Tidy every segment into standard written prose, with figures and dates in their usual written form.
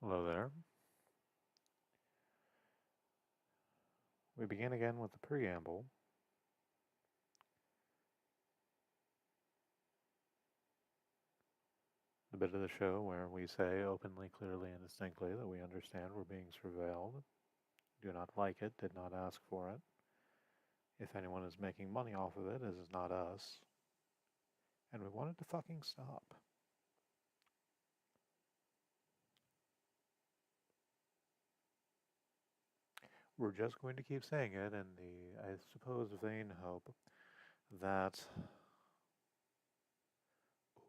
Hello there. We begin again with the preamble. The bit of the show where we say openly, clearly, and distinctly that we understand we're being surveilled, do not like it, did not ask for it. If anyone is making money off of it, it is not us. And we want it to fucking stop. We're just going to keep saying it in the, I suppose, vain hope that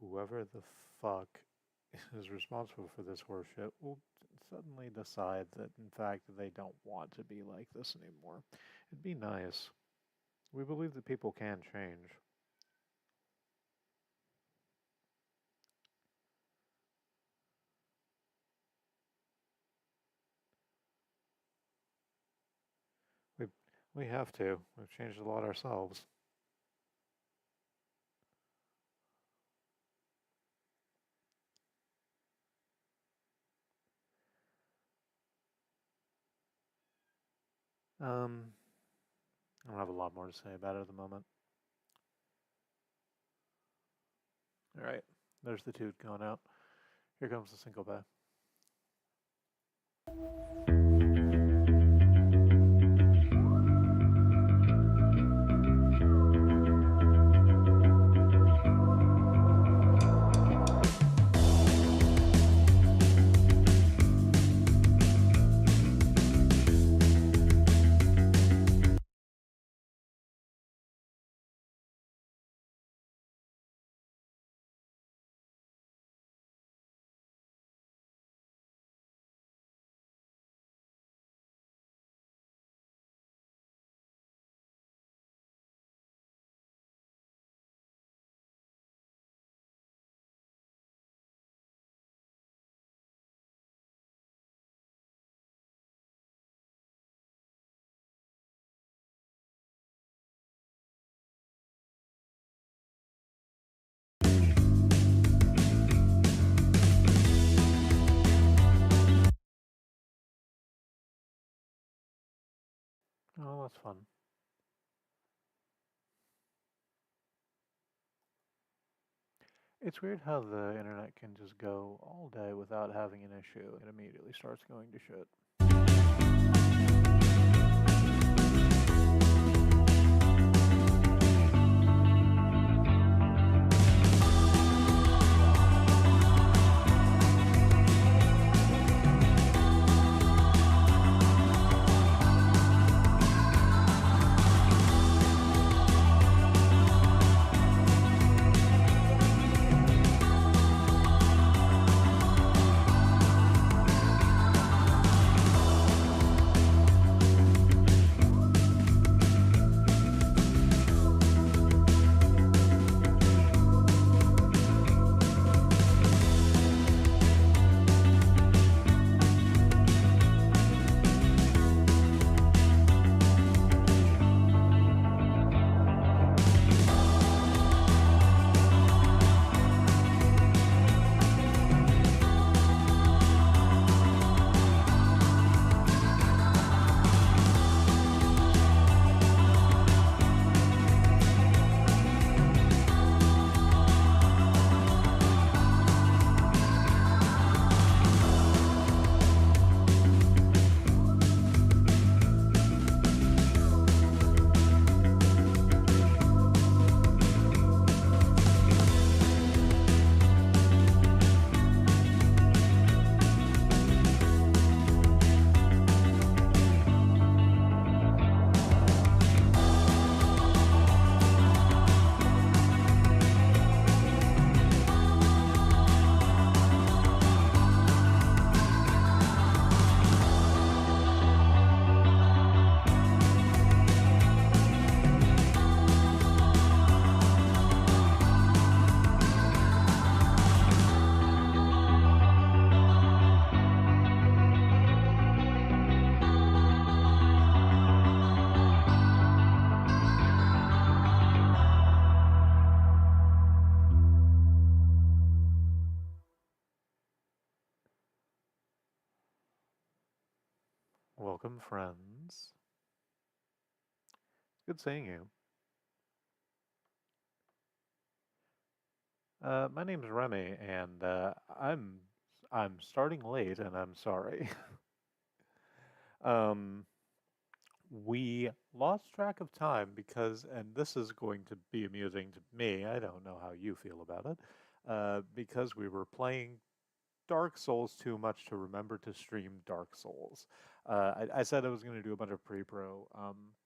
whoever the fuck is responsible for this horseshit will suddenly decide that, in fact, they don't want to be like this anymore. It'd be nice. We believe that people can change. We, we have to. We've changed a lot ourselves. I don't have a lot more to say about it at the moment. Alright, there's the toot going out. Here comes the syncope. Oh, that's fun. It's weird how the internet can just go all day without having an issue. It immediately starts going to shit. Welcome, friends. Good seeing you. My name's Remy, and I'm starting late, and I'm sorry. um, we lost track of time because, and this is going to be amusing to me. I don't know how you feel about it, because we were playing Dark Souls too much to remember to stream Dark Souls. I said I was going to do a bunch of pre-pro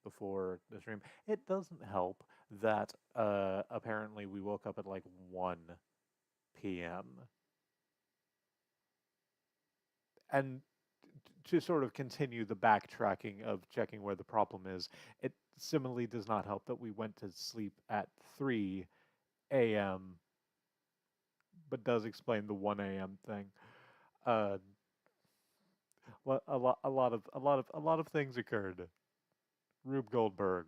before the stream. It doesn't help that apparently we woke up at like 1 p.m. And to sort of continue the backtracking of checking where the problem is, it similarly does not help that we went to sleep at 3 a.m., but does explain the 1 a.m. thing. Uh, a lot of things occurred. Rube Goldberg,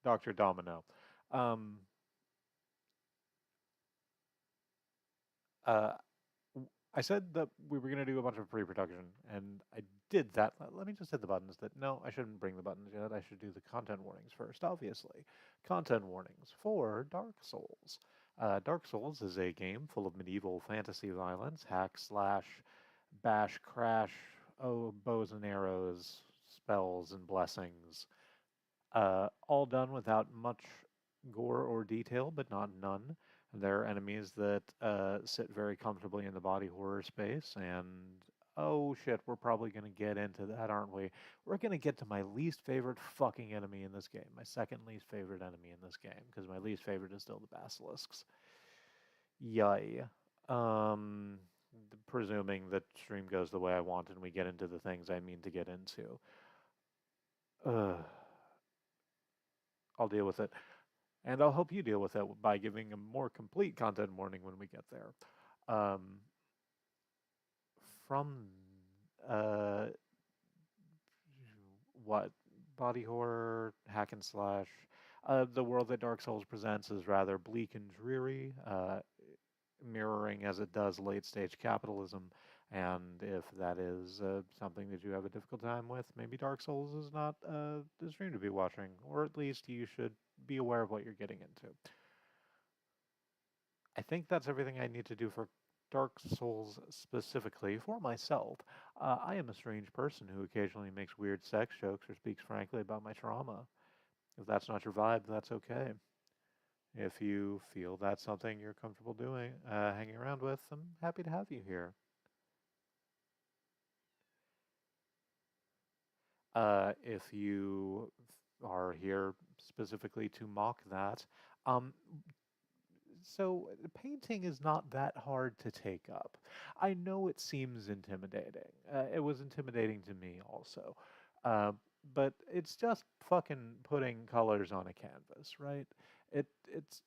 Dr. Domino. Um, uh, I said that we were going to do a bunch of pre-production, and I did that. Let me just hit the buttons. That no, I shouldn't bring the buttons yet. I should do the content warnings first, obviously. Content warnings for Dark Souls. Dark Souls is a game full of medieval fantasy violence, hack slash, bash crash, oh, bows and arrows, spells and blessings. All done without much gore or detail, but not none. There are enemies that sit very comfortably in the body horror space, and oh shit, we're probably going to get into that, aren't we? We're going to get to my least favorite fucking enemy in this game, my second least favorite enemy in this game, because my least favorite is still the basilisks. Yay. Um, Presuming that stream goes the way I want and we get into the things I mean to get into. Ugh. I'll deal with it. And I'll help you deal with it by giving a more complete content warning when we get there. Um, from uh, what body horror, hack and slash. The world that Dark Souls presents is rather bleak and dreary, mirroring as it does late stage capitalism. And if that is something that you have a difficult time with, maybe Dark Souls is not the stream to be watching, or at least you should be aware of what you're getting into. I think that's everything I need to do for Dark Souls specifically. For myself, I am a strange person who occasionally makes weird sex jokes or speaks frankly about my trauma. If that's not your vibe, that's okay. If you feel that's something you're comfortable doing, hanging around with, I'm happy to have you here. If you are here specifically to mock that, um, so painting is not that hard to take up. I know it seems intimidating. It was intimidating to me also. Uh, but it's just fucking putting colors on a canvas, right?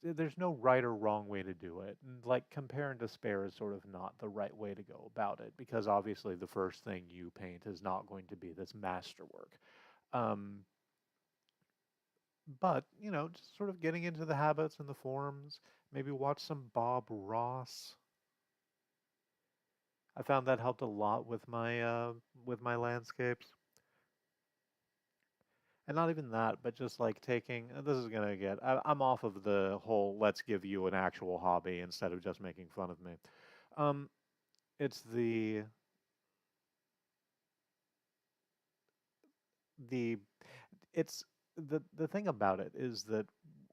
There's no right or wrong way to do it. And like compare and despair is sort of not the right way to go about it because obviously the first thing you paint is not going to be this masterwork. Um, but, just sort of getting into the habits and the forms, maybe watch some Bob Ross. I found that helped a lot with my landscapes. And not even that, but just like taking this is gonna get I'm off of the whole let's give you an actual hobby instead of just making fun of me. Um, it's the it's the thing about it is that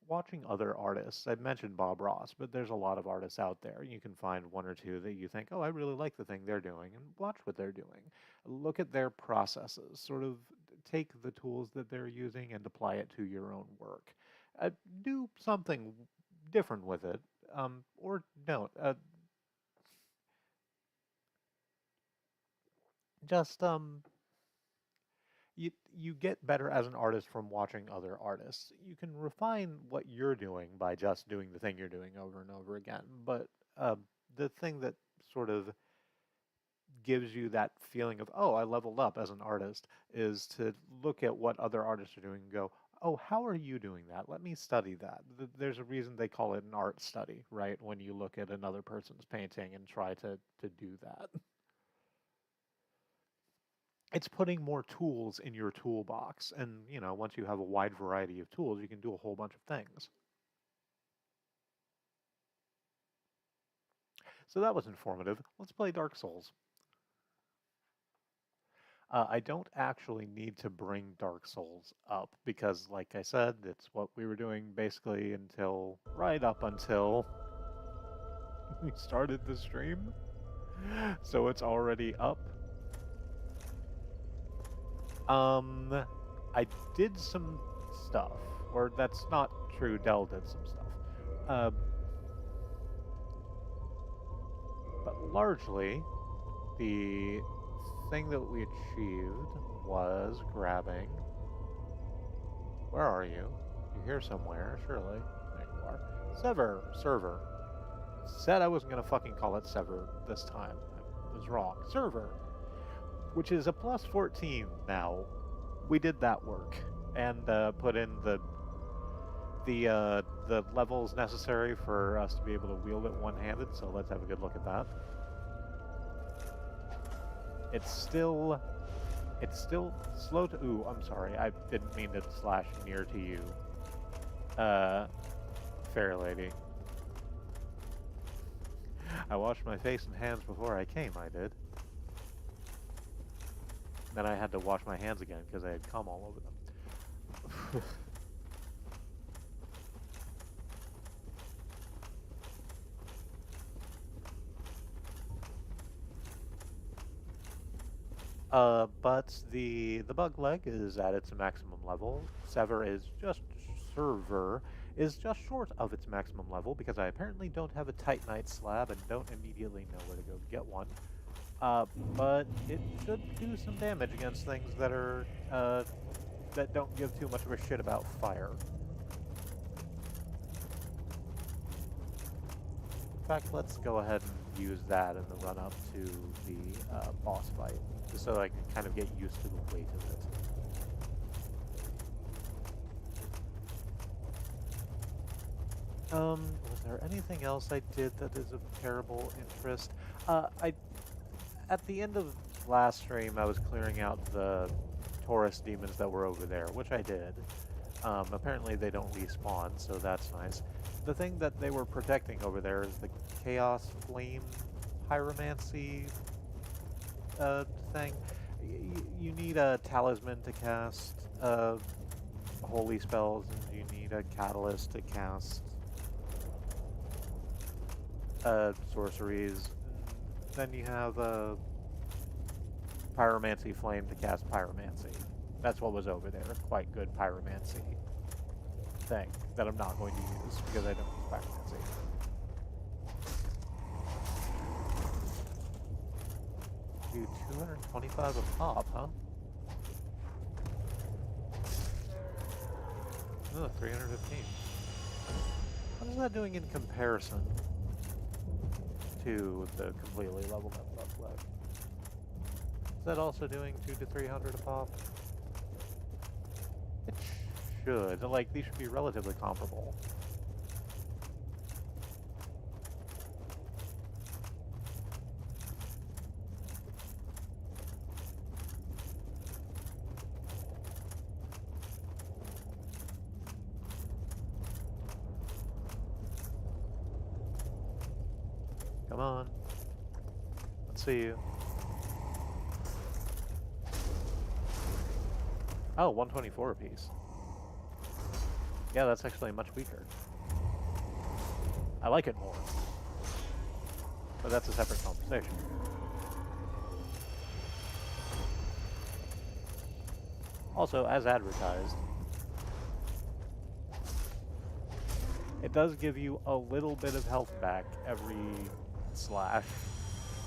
watching other artists, I've mentioned Bob Ross, but there's a lot of artists out there. You can find one or two that you think, oh, I really like the thing they're doing, and watch what they're doing. Look at their processes, sort of take the tools that they're using and apply it to your own work. Do something different with it, or don't. Just you get better as an artist from watching other artists. You can refine what you're doing by just doing the thing you're doing over and over again. But uh, the thing that sort of gives you that feeling of, oh, I leveled up as an artist, is to look at what other artists are doing and go, oh, how are you doing that? Let me study that. There's a reason they call it an art study, right? When you look at another person's painting and try to do that. it's putting more tools in your toolbox. And, you know, once you have a wide variety of tools, you can do a whole bunch of things. So that was informative. Let's play Dark Souls. I don't actually need to bring Dark Souls up because, like I said, it's what we were doing basically until, right up until we started the stream. So it's already up. I did some stuff, or that's not true, Dell did some stuff. But largely, the thing that we achieved was grabbing... Where are you? You're here somewhere, surely. There you are. Server. Said I wasn't going to fucking call it Sever this time. I was wrong. Server. Which is a plus 14 now. We did that work. And put in the levels necessary for us to be able to wield it one-handed, so let's have a good look at that. It's still slow to... Ooh, I'm sorry. I didn't mean to slash near to you. Fair lady. I washed my face and hands before I came, I did. Then I had to wash my hands again because I had cum all over them. But the bug leg is at its maximum level. Server is just short of its maximum level because I apparently don't have a Titanite slab and don't immediately know where to go get one. But it should do some damage against things that are that don't give too much of a shit about fire. In fact, let's go ahead and use that in the run-up to the boss fight, just so I can kind of get used to the weight of it. Was there anything else I did that is of terrible interest? At the end of last stream, I was clearing out the Taurus demons that were over there, which I did. Apparently they don't respawn, so that's nice. The thing that they were protecting over there is the Chaos Flame Pyromancy thing. You need a talisman to cast holy spells, and you need a catalyst to cast sorceries. Then you have a Pyromancy Flame to cast Pyromancy. That's what was over there. Quite good Pyromancy thing that I'm not going to use because I don't use Pyromancy. Do 225 a pop, huh? Oh, 315. What is that doing in comparison to the completely leveled up buff leg? Is that also doing 200 to 300 a pop? It should. Like, these should be relatively comparable. Come on. Let's see you. Oh, 124 apiece. Yeah, that's actually much weaker. I like it more. But that's a separate conversation. Also, as advertised, it does give you a little bit of health back every slash.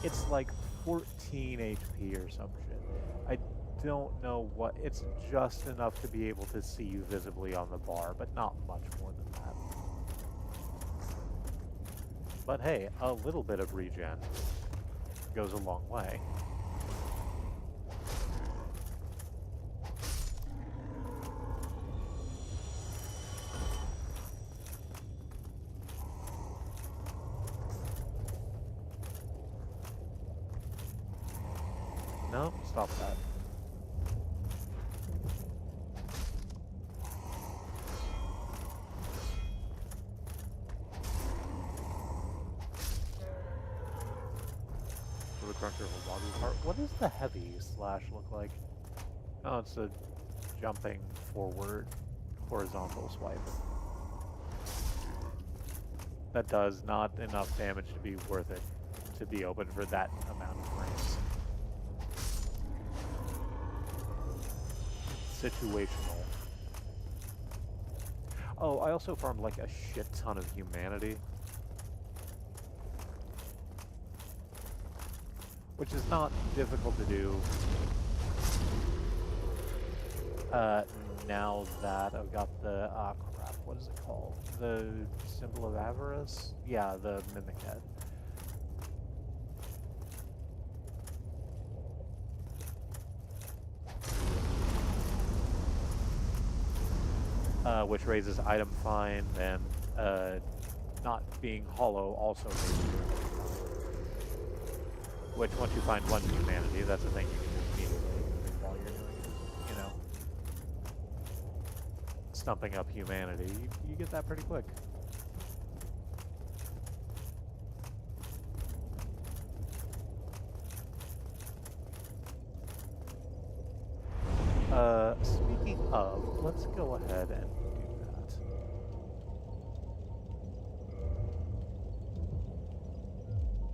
It's like 14 HP or some shit. I don't know what... It's just enough to be able to see you visibly on the bar, but not much more than that. But hey, a little bit of regen goes a long way. No, stop that. a cruncher of a body part. What does the heavy slash look like? Oh, it's a jumping forward horizontal swipe. That does not enough damage to be worth it to be open for that amount of frames. Situational. Oh, I also farmed like a shit ton of humanity. Which is not difficult to do. Now that I've got the, crap, what is it called? The Symbol of Avarice? Yeah, the Mimic Head. Which raises item find, and not being hollow also raises your item find. Which, once you find one humanity, that's a thing you can do immediately while you're doing, you know, stumping up humanity. You get that pretty quick. Speaking of, let's go ahead and do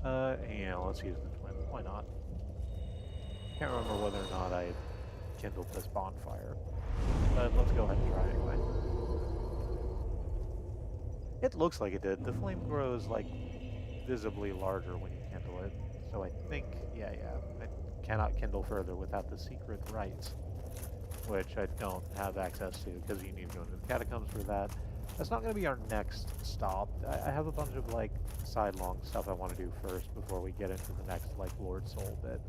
that. Yeah, let's use the twin. Why not? Can't remember whether or not I kindled this bonfire, but let's go ahead and try anyway. It looks like it did. The flame grows, like, visibly larger when you kindle it, so I think, yeah, I cannot kindle further without the secret rites, which I don't have access to because you need to go into the catacombs for that. That's not going to be our next stop. I have a bunch of, like, sidelong stuff I want to do first before we get into the next, like, Lord Soul bit.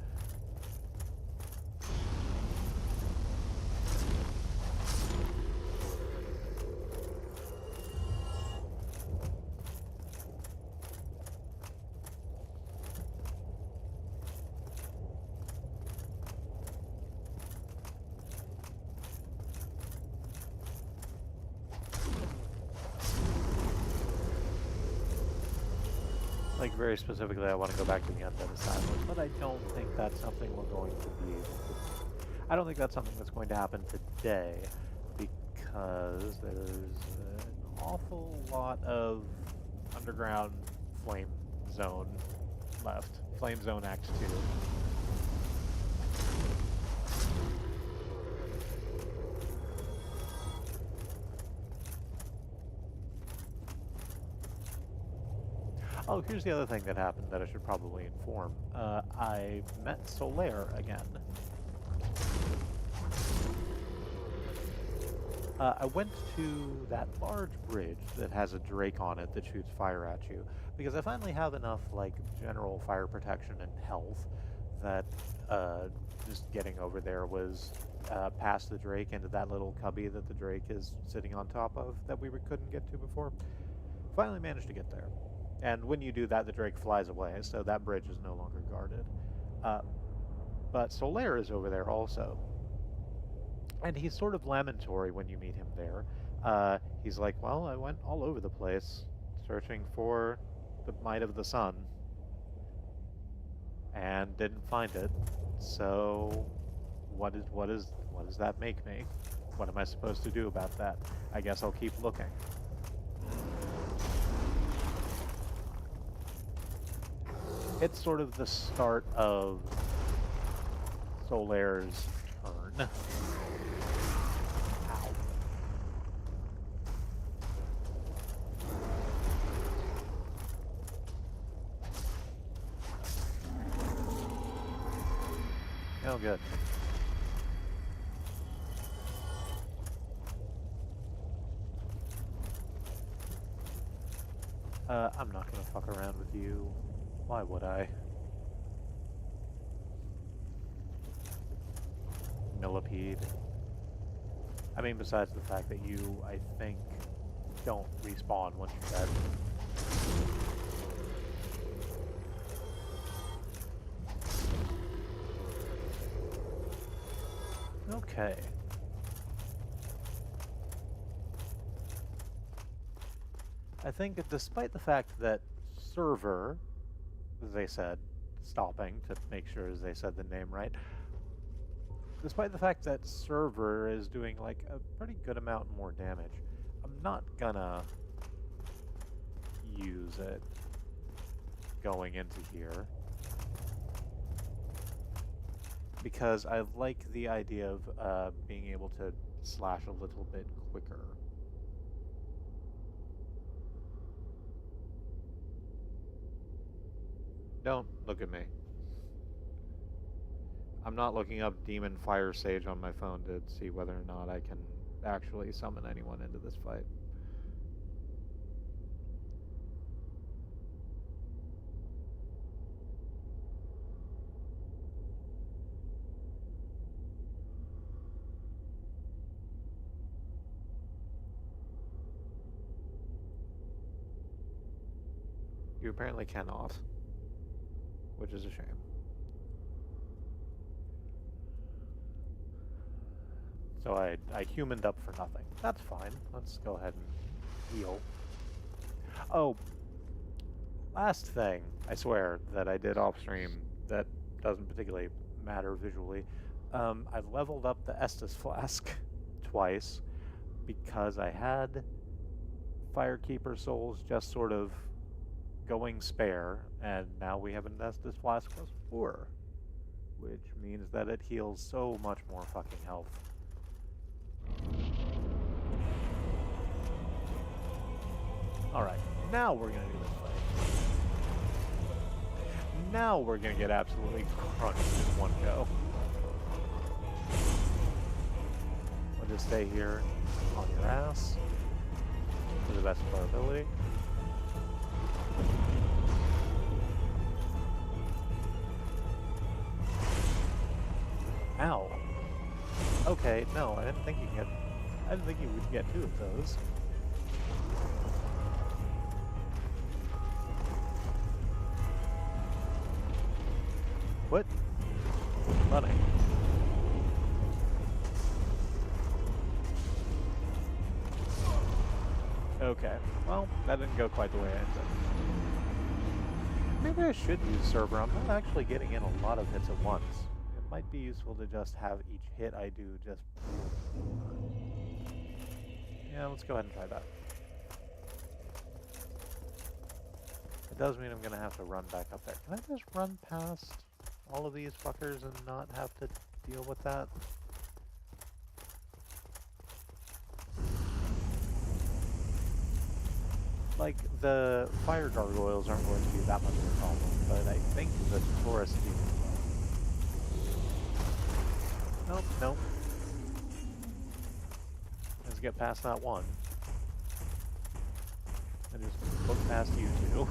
Like, very specifically, I want to go back to the Undead Asylum, but I don't think that's something we're going to be able to... I don't think that's something that's going to happen today, because there's an awful lot of underground Flame Zone left. Flame Zone Act 2. Oh, here's the other thing that happened that I should probably inform. I met Solaire again. I went to that large bridge that has a drake on it that shoots fire at you, because I finally have enough, like, general fire protection and health that just getting over there was past the drake into that little cubby that the drake is sitting on top of that we couldn't get to before. Finally managed to get there. And when you do that, the drake flies away, so that bridge is no longer guarded. But Solaire is over there also. And he's sort of lamentatory when you meet him there. He's like, well, I went all over the place, searching for the might of the sun, and didn't find it. So, what does that make me? What am I supposed to do about that? I guess I'll keep looking. It's sort of the start of Solaire's turn. Ow. Oh, good. I'm not gonna fuck around with you. Why would I? Millipede. I mean, besides the fact that you, I think, don't respawn once you're dead. Okay. I think despite the fact that server, they said, stopping to make sure as they said the name right. Despite the fact that server is doing like a pretty good amount more damage, I'm not gonna use it going into here because I like the idea of being able to slash a little bit quicker. Don't look at me. I'm not looking up Demon Fire Sage on my phone to see whether or not I can actually summon anyone into this fight. You apparently cannot, which is a shame. So I humaned up for nothing. That's fine. Let's go ahead and heal. Oh, last thing, I swear, that I did off stream that doesn't particularly matter visually. I leveled up the Estus Flask twice because I had Firekeeper souls just sort of going spare, and now we have an Estus Flask plus 4, which means that it heals so much more fucking health. Alright, now we're gonna do this fight. Now we're gonna get absolutely crunched in one go. We'll just stay here on your ass to the best of our ability. Ow. Okay, no, I didn't think you would get 2 of those. What? Running. Okay, well, that didn't go quite the way I intended. Maybe I should use server. I'm not actually getting in a lot of hits at once. It might be useful to just have each hit I do just... Yeah, let's go ahead and try that. It does mean I'm going to have to run back up there. Can I just run past all of these fuckers and not have to deal with that? Like, the fire gargoyles aren't going to be that much of a problem, but I think the Taurus do. Nope, nope. Let's get past that one. And just look past you two.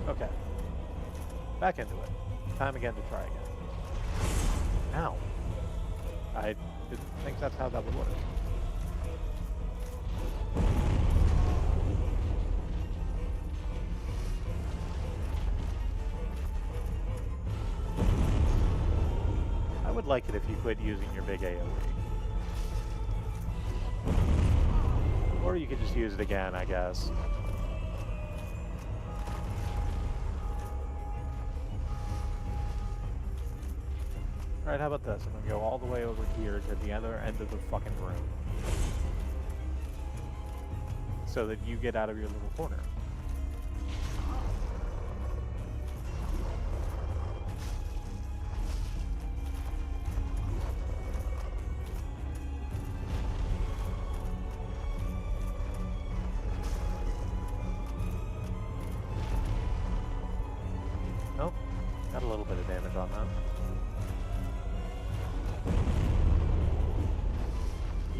Okay. Back into it. Time again to try again. Ow. I didn't think that's how that would work. I would like it if you quit using your big AoE. Or you could just use it again, I guess. Alright, how about this? I'm gonna go all the way over here to the other end of the fucking room. So that you get out of your little corner. Nope. Got a little bit of damage on that.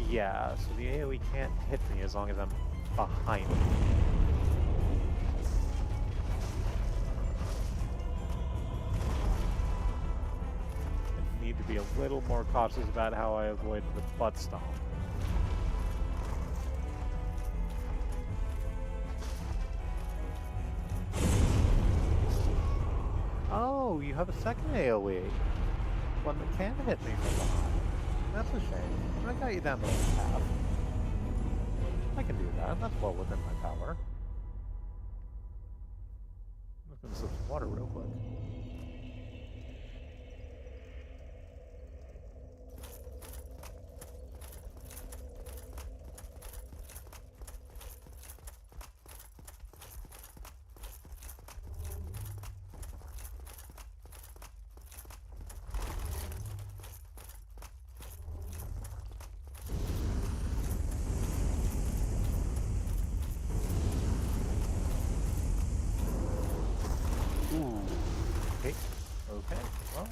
Yeah, so the AoE can't hit me as long as I'm behind it. I need to be a little more cautious about how I avoid the butt stomp. Oh, you have a second AoE. One that can hit me from behind. That's a shame. I got you down to like half. I can do that. That's well within my power. I'm just gonna sip some water real quick. Ooh. Okay. Okay. Well.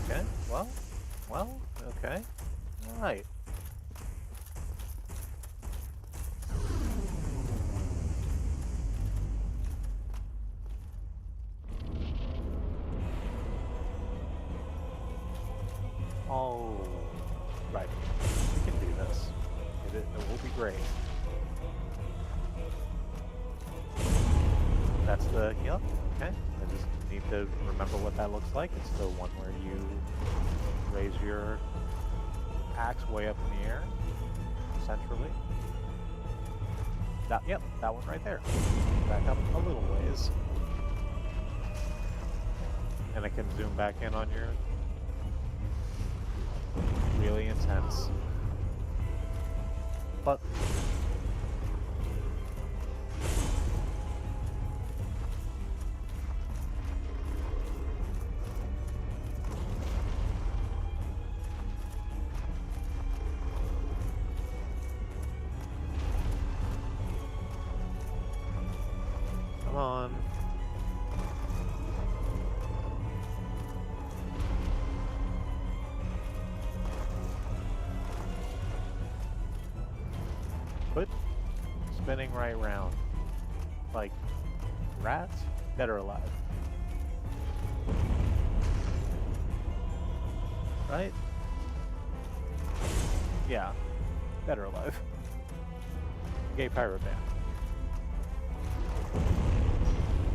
Okay. Well. Well. Okay. All right. Oh. Right. We can do this. It will be great. That's the heal. Okay. I just need to remember what that looks like. It's the one where you raise your axe way up in the air, centrally. Yep, that one right there. Back up a little ways. And I can zoom back in on your really intense but come on. Quit spinning right round. Like rats, dead or alive. Right? Yeah, dead or alive. Gay pirate band.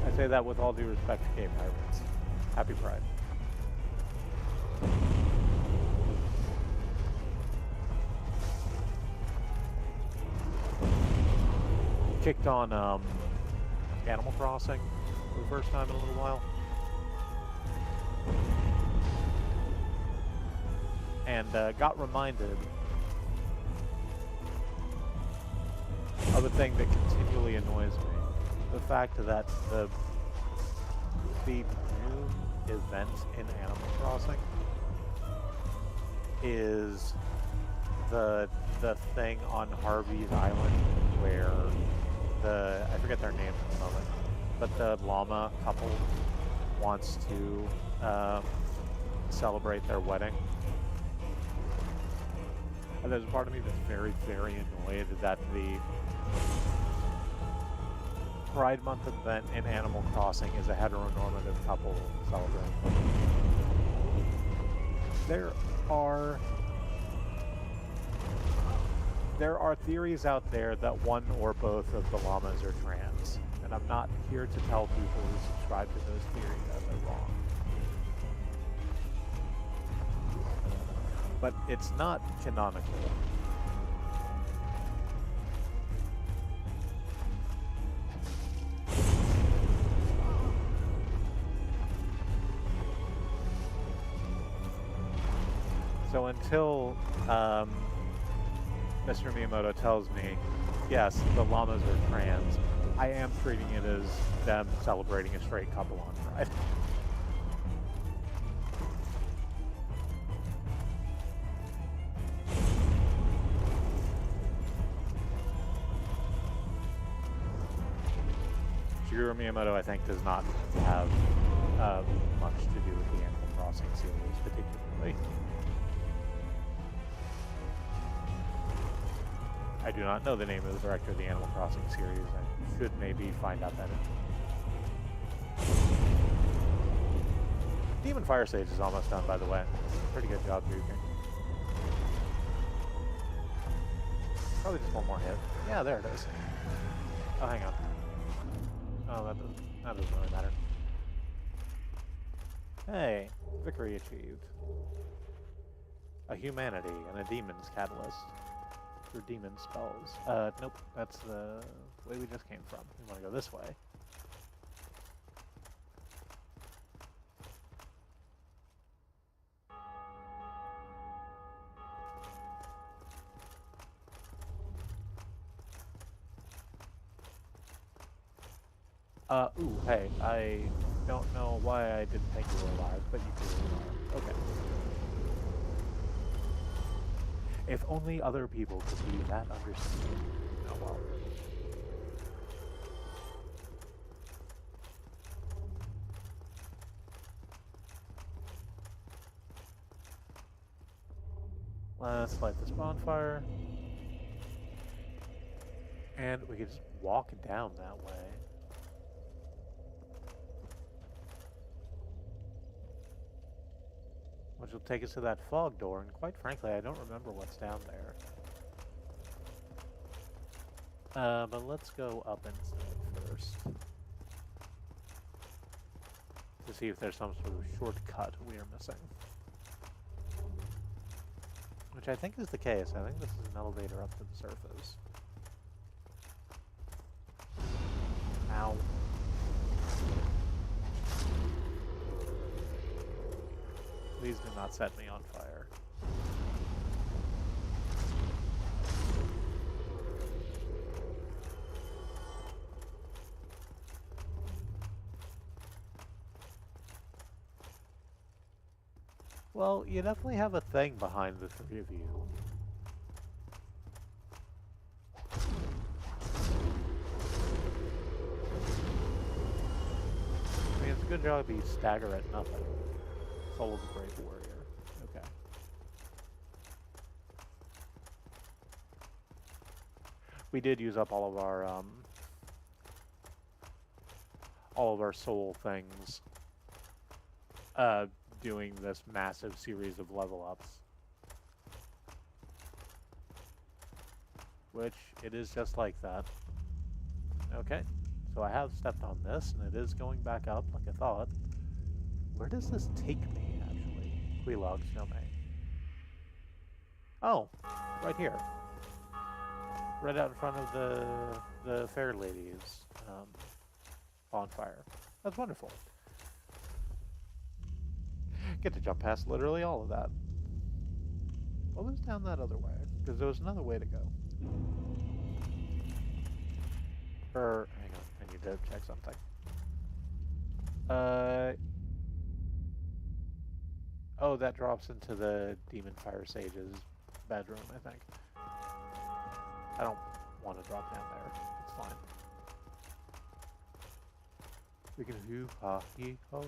I say that with all due respect to gay pirates. Happy Pride. Kicked on Animal Crossing for the first time in a little while. And got reminded of a thing that continually annoys me. The fact that the new event in Animal Crossing is the thing on Harvey's Island where I forget their names at the moment, but the llama couple wants to celebrate their wedding. And there's a part of me that's very, very annoyed that the Pride Month event in Animal Crossing is a heteronormative couple celebrating. There are theories out there that one or both of the llamas are trans, and I'm not here to tell people who subscribe to those theories that they're wrong. But it's not canonical. So until Mr. Miyamoto tells me, yes, the llamas are trans, I am treating it as them celebrating a straight couple on Pride. Shigeru Miyamoto, I think, does not have much to do with the Animal Crossing series, particularly. I do not know the name of the director of the Animal Crossing series. I should maybe find out that. Demon Fire Stage is almost done, by the way. Pretty good job, Duke. Probably just one more hit. Yeah, there it is. Oh, hang on. Oh, that doesn't really matter. Hey, victory achieved. A humanity and a demon's catalyst. for demon spells. Nope, that's the way we just came from. We want to go this way. Ooh, hey, I don't know why I didn't think you were alive, but you clearly are. Okay. If only other people could be that understanding. Oh well. Let's light this bonfire. And we could just walk down that way. Which will take us to that fog door, and quite frankly, I don't remember what's down there. But let's go up inside first. To see if there's some sort of shortcut we are missing. Which I think is the case. I think this is an elevator up to the surface. Ow. Please do not set me on fire. Well, you definitely have a thing behind the three of you. I mean, it's a good job you stagger at nothing. Soul of a Great Warrior. Okay. We did use up all of our soul things. Doing this massive series of level ups. Which, it is just like that. Okay, so I have stepped on this, and it is going back up like I thought. Where does this take me, actually? Quelaag, show me. Oh, right here. Right out in front of the Fair Lady's bonfire. That's wonderful. Get to jump past literally all of that. What was down that other way? Because there was another way to go. Hang on, I need to check something. Oh, that drops into the Demon Fire Sage's bedroom, I think. I don't want to drop down there. It's fine. We can hoo-ha-hee-ho.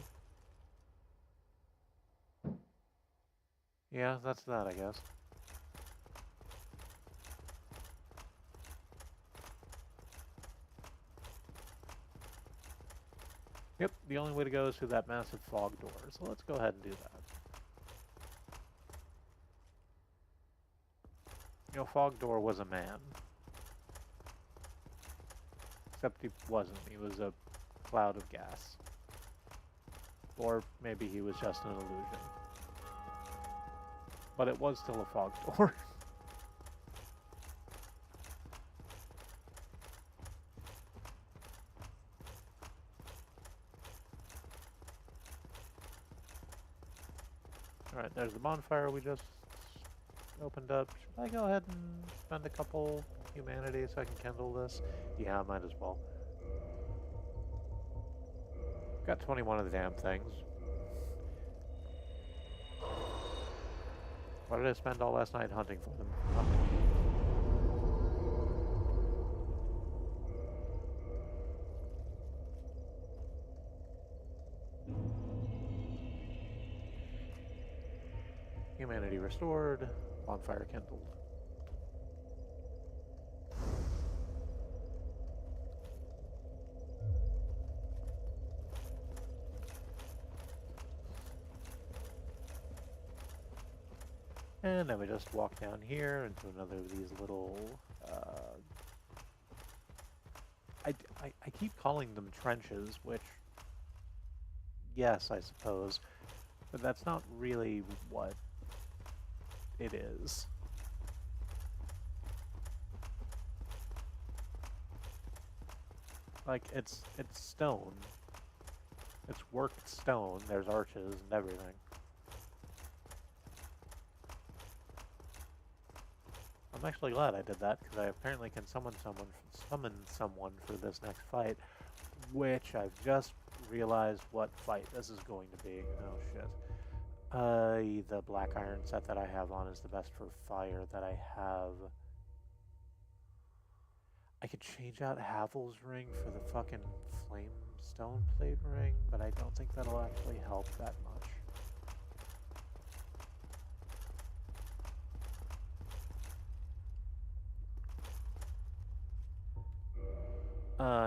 Yeah, that's that, I guess. Yep, the only way to go is through that massive fog door, so let's go ahead and do that. You know, Fog Door was a man. Except he wasn't, he was a cloud of gas. Or maybe he was just an illusion. But it was still a fog door. Alright, there's the bonfire we just opened up. Should I go ahead and spend a couple humanity so I can kindle this? Yeah, I might as well. Got 21 of the damn things. Why did I spend all last night hunting for them? Humanity restored, bonfire kindled. And then we just walk down here into another of these little, I keep calling them trenches, which, yes, I suppose, but that's not really what it is. Like, it's stone. It's worked stone. There's arches and everything. I'm actually glad I did that, because I apparently can summon someone for this next fight, which I've just realized what fight this is going to be. Oh shit. The black iron set that I have on is the best for fire that I have. I could change out Havel's ring for the fucking flame stone plate ring, but I don't think that'll actually help that much.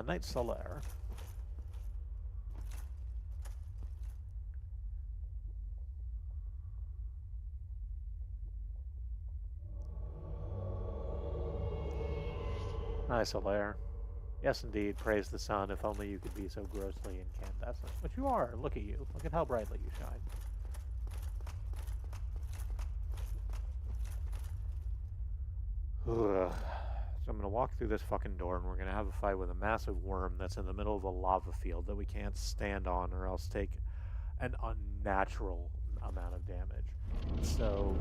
Night Solaire. Night Solaire. Yes, indeed, praise the sun, if only you could be so grossly incandescent. But you are, look at you. Look at how brightly you shine. Ugh. So I'm going to walk through this fucking door, and we're going to have a fight with a massive worm that's in the middle of a lava field that we can't stand on or else take an unnatural amount of damage. So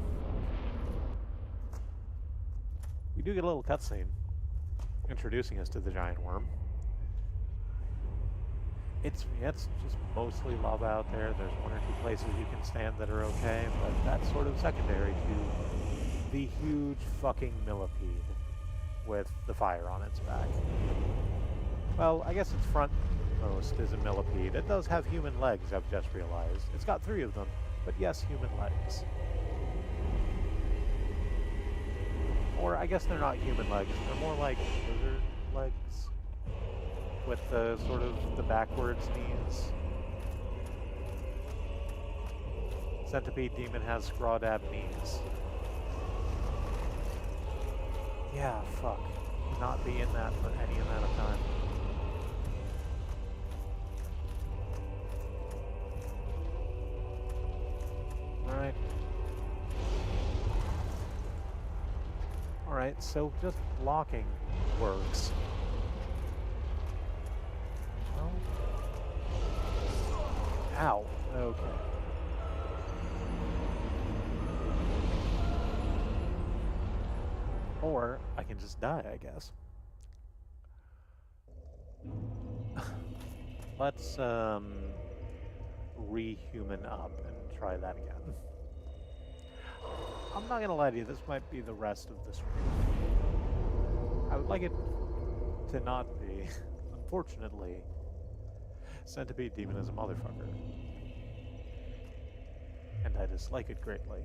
we do get a little cutscene introducing us to the giant worm. It's just mostly lava out there. There's one or two places you can stand that are okay, but that's sort of secondary to the huge fucking millipede with the fire on its back. Well, I guess its frontmost is a millipede. It does have human legs, I've just realized. It's got 3 of them, but yes, human legs. Or I guess they're not human legs, they're more like lizard legs with the sort of the backwards knees. Centipede Demon has scrawdab knees. Yeah, fuck. Not be in that for any amount of time. Alright. Alright, so just blocking works. Well. Ow. Okay. Or I can just die, I guess. Let's re-human up and try that again. I'm not gonna lie to you, this might be the rest of the stream. I would like it to not be. Unfortunately, Centipede Demon is a motherfucker. And I dislike it greatly.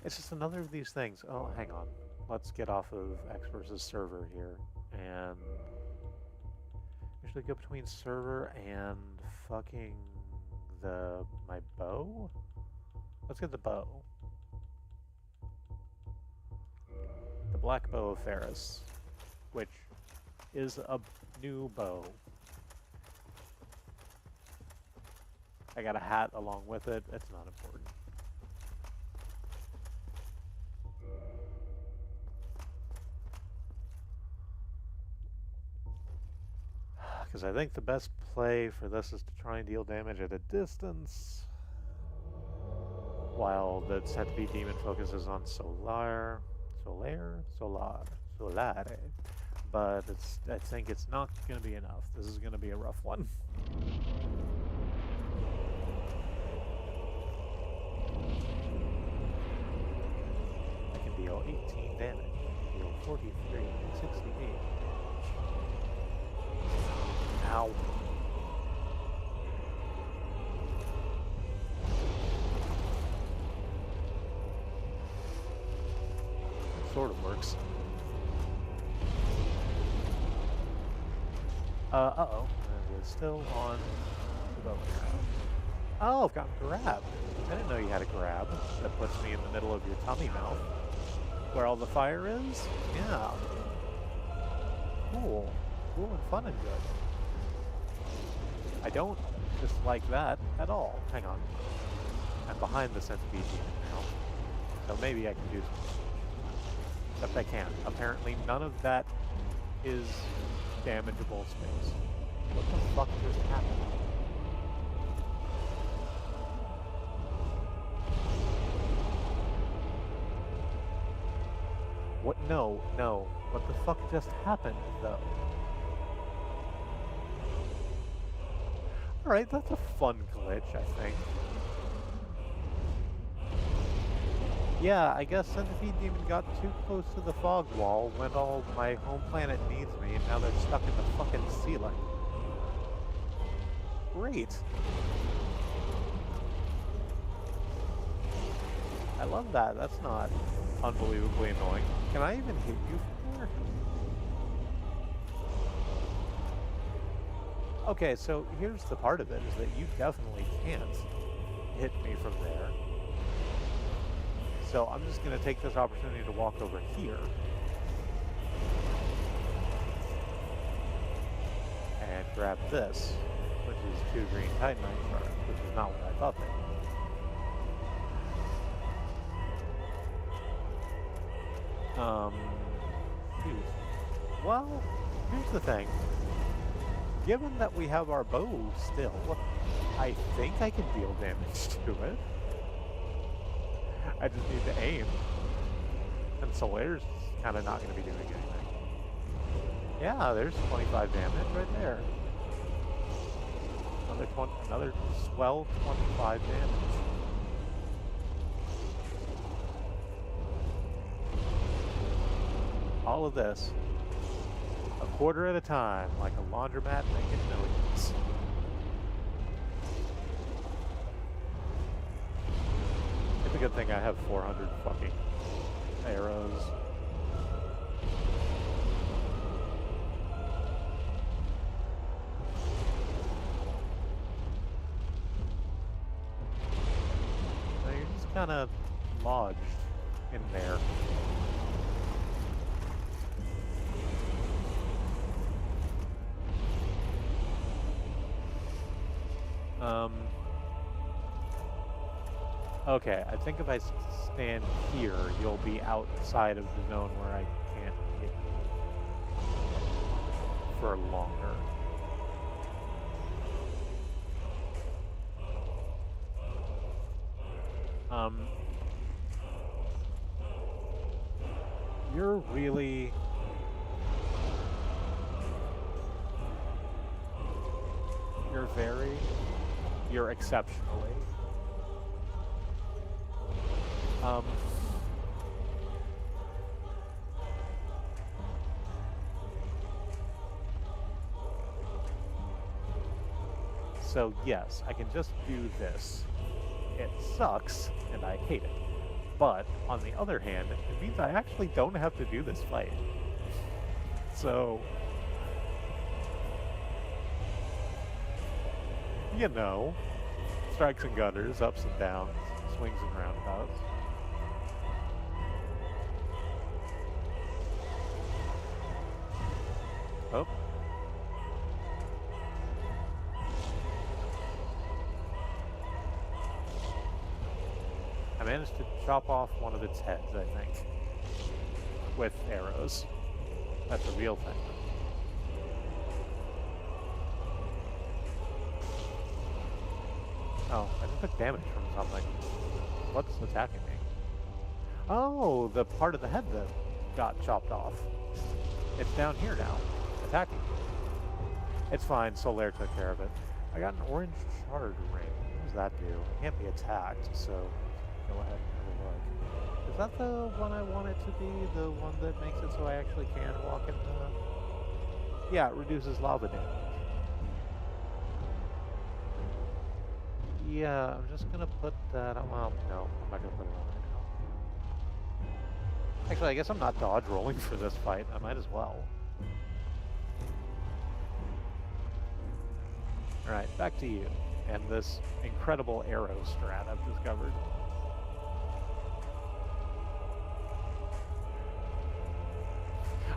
It's just another of these things. Oh, hang on. Let's get off of X versus server here. And usually go between server and fucking my bow? Let's get the bow. The Black Bow of Ferris, which is a new bow. I got a hat along with it. It's not important. Because I think the best play for this is to try and deal damage at a distance, while the Centipede Demon focuses on Solar. But I think it's not going to be enough. This is going to be a rough one. I can deal 18 damage, deal 43, 68. Ow. It sort of works. Uh-oh. It's still on the bow. Oh, I've gotten grabbed. I didn't know you had a grab that puts me in the middle of your tummy mouth. Where all the fire is? Yeah. Cool. Cool and fun and good. I don't dislike that at all. Hang on. I'm behind the Centipede Demon now. So maybe I can do something. Except I can't. Apparently none of that is damageable space. What the fuck just happened? What? No, no. What the fuck just happened, though? Alright, that's a fun glitch, I think. Yeah, I guess Centipede Demon got too close to the fog wall when all my home planet needs me, and now they're stuck in the fucking ceiling. Great. I love that. That's not unbelievably annoying. Can I even hit you from there? Okay, so here's the part of it, is that you definitely can't hit me from there. So I'm just going to take this opportunity to walk over here. And grab this, which is 2 green Titanite shards, which is not what I thought they were. Well, here's the thing. Given that we have our bow still, I think I can deal damage to it. I just need to aim. And Solaire's kind of not going to be doing anything. Yeah, there's 25 damage right there. Another swell 25 damage. All of this, a quarter at a time, like a laundromat making millions. It's a good thing I have 400 fucking arrows. So you're just kind of lodged in there. Okay, I think if I stand here, you'll be outside of the zone where I can't hit you for longer. You're really... You're exceptionally. So yes, I can just do this. It sucks, and I hate it. But, on the other hand, it means I actually don't have to do this fight. So... you know, strikes and gutters, ups and downs, swings and roundabouts. Oh. I managed to chop off one of its heads, I think, with arrows. That's a real thing. Oh, I just took damage from something. What's attacking me? Oh, the part of the head that got chopped off. It's down here now, attacking me. It's fine, Solaire took care of it. I got an orange shard ring. What does that do? It can't be attacked, so go ahead and have a look. Is that the one I want it to be? The one that makes it so I actually can walk in the... Yeah, it reduces lava damage. Yeah, I'm just gonna put that on. Well, no, I'm not gonna put it on right now. Actually, I guess I'm not dodge rolling for this fight. I might as well. Alright, back to you. And this incredible arrow strat I've discovered.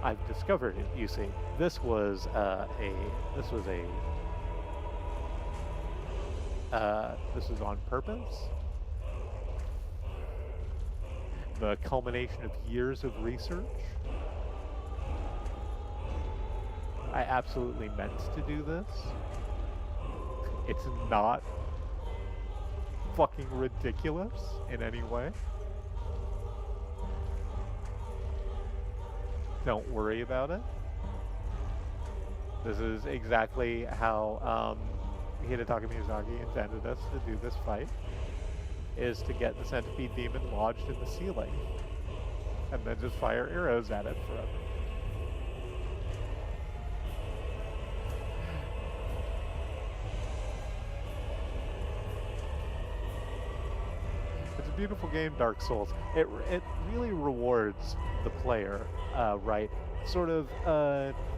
I've discovered it, you see. This was this is on purpose. the culmination of years of research. I absolutely meant to do this. It's not fucking ridiculous in any way. Don't worry about it. This is exactly how Hidetaka Miyazaki intended us to do this fight, is to get the centipede demon lodged in the ceiling, and then just fire arrows at it forever. It's a beautiful game, Dark Souls. It really rewards the player, right? Sort of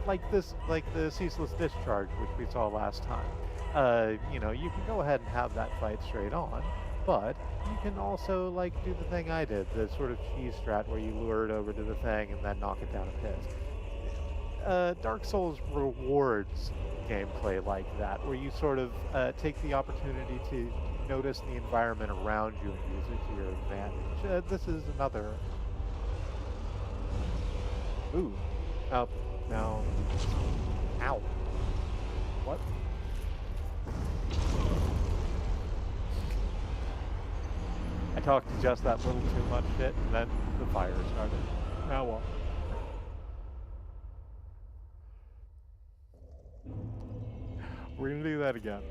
like the ceaseless discharge, which we saw last time. You know, you can go ahead and have that fight straight on, but you can also like do the thing I did, the sort of cheese strat where you lure it over to the thing and then knock it down a pit. Dark Souls rewards gameplay like that, where you sort of take the opportunity to notice the environment around you and use it to your advantage. This is another... Ooh. Oh, no. Ow. What? I talked just that little too much shit, and then the fire started. Oh well. We're gonna do that again.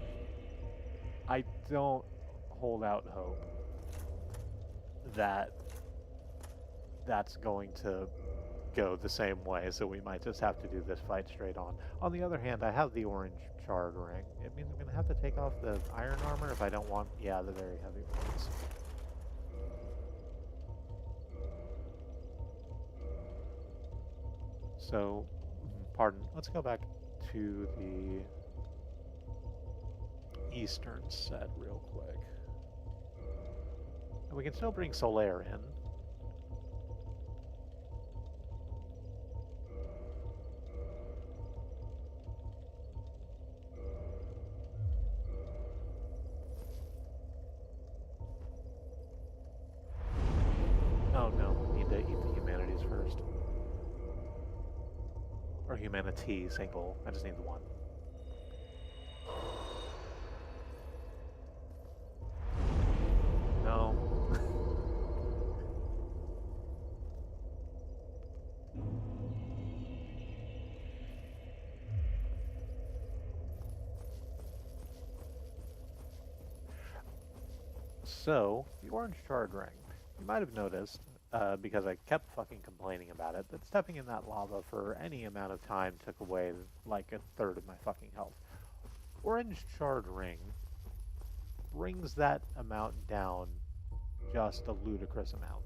I don't hold out hope that that's going to go the same way, so we might just have to do this fight straight on. On the other hand, I have the orange charred ring. It means I'm going to have to take off the iron armor if I don't want, yeah, the very heavy ones. So, pardon, let's go back to the eastern set real quick. And we can still bring Solaire in. Oh no, we need to eat the humanities first. Or humanity, single. I just need the one. No. So, the orange charred ring. You might have noticed, because I kept fucking complaining about it, that stepping in that lava for any amount of time took away like a third of my fucking health. Orange charred ring brings that amount down just a ludicrous amount.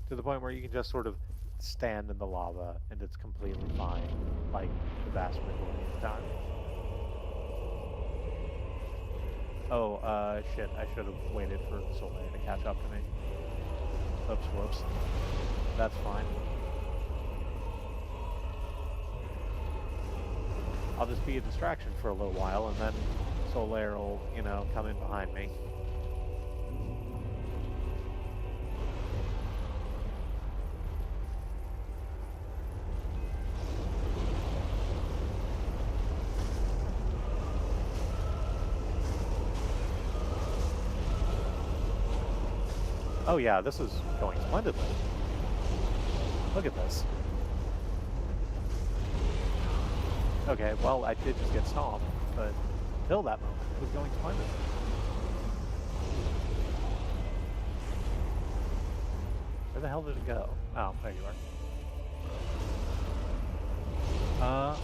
To the point where you can just sort of stand in the lava and it's completely fine, like the vast majority of the time. Oh, shit, I should have waited for Solaire to catch up to me. Oops, whoops. That's fine. I'll just be a distraction for a little while, and then Solaire will, you know, come in behind me. Oh yeah, this is going splendidly. Look at this. Okay, well, I did just get stomped, but until that moment, it was going splendidly. Where the hell did it go? Oh, there you are.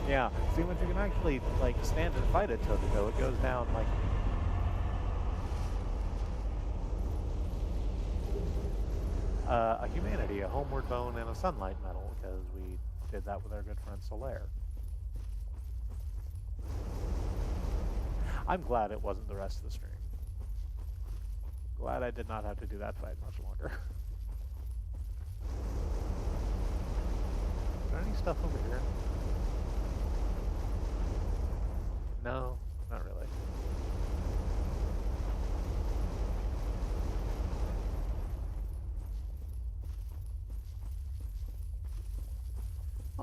Yeah, see, once you can actually, like, stand and fight it toe-to-toe, it goes down, like... a humanity, a homeward bone, and a sunlight medal, because we did that with our good friend Solaire. I'm glad it wasn't the rest of the stream. Glad I did not have to do that fight much longer. Is there any stuff over here?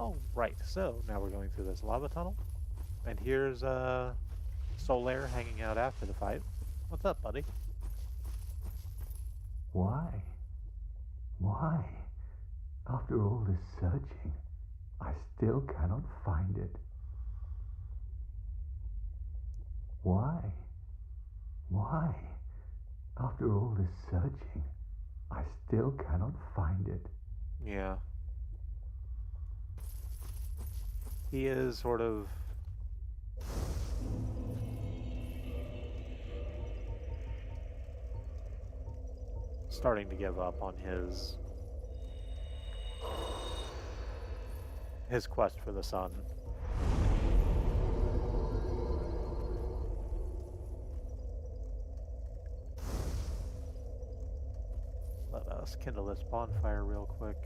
All right, so now we're going through this lava tunnel. And here's Solaire hanging out after the fight. What's up, buddy? Why? Why? After all this searching, I still cannot find it. Why? Why? After all this searching, I still cannot find it. Yeah. He is sort of starting to give up on his quest for the sun. Let us kindle this bonfire real quick.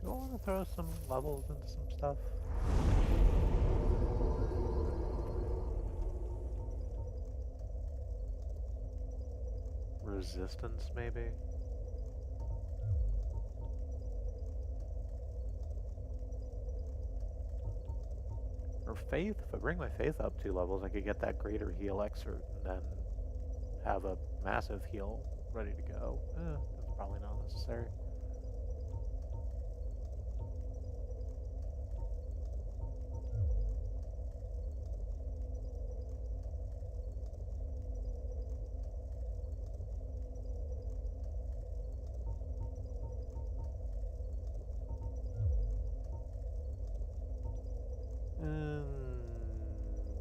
Do I want to throw some levels into some stuff? Resistance, maybe? Or faith? If I bring my faith up 2 levels, I could get that greater heal excerpt and then have a massive heal ready to go. That's probably not necessary.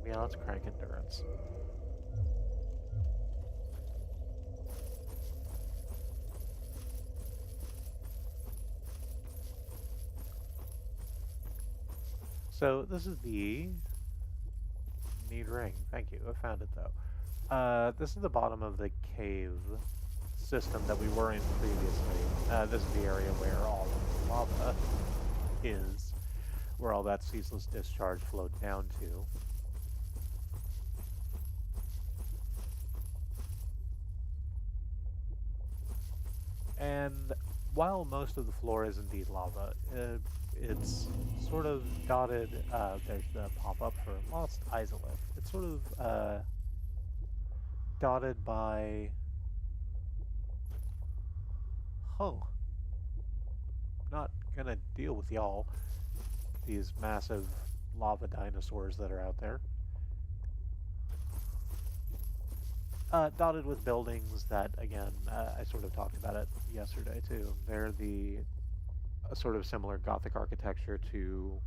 Yeah, let's crank endurance. So this is the need ring. Thank you. I found it though. This is the bottom of the cave system that we were in previously. This is the area where all of the lava is, where all that ceaseless discharge flowed down to. And while most of the floor is indeed lava, it's sort of dotted. There's the pop-up for Lost Izalith. It's sort of dotted by... Not gonna deal with y'all. These massive lava dinosaurs that are out there. Dotted with buildings that, again, I sort of talked about it yesterday too. They're a sort of similar Gothic architecture to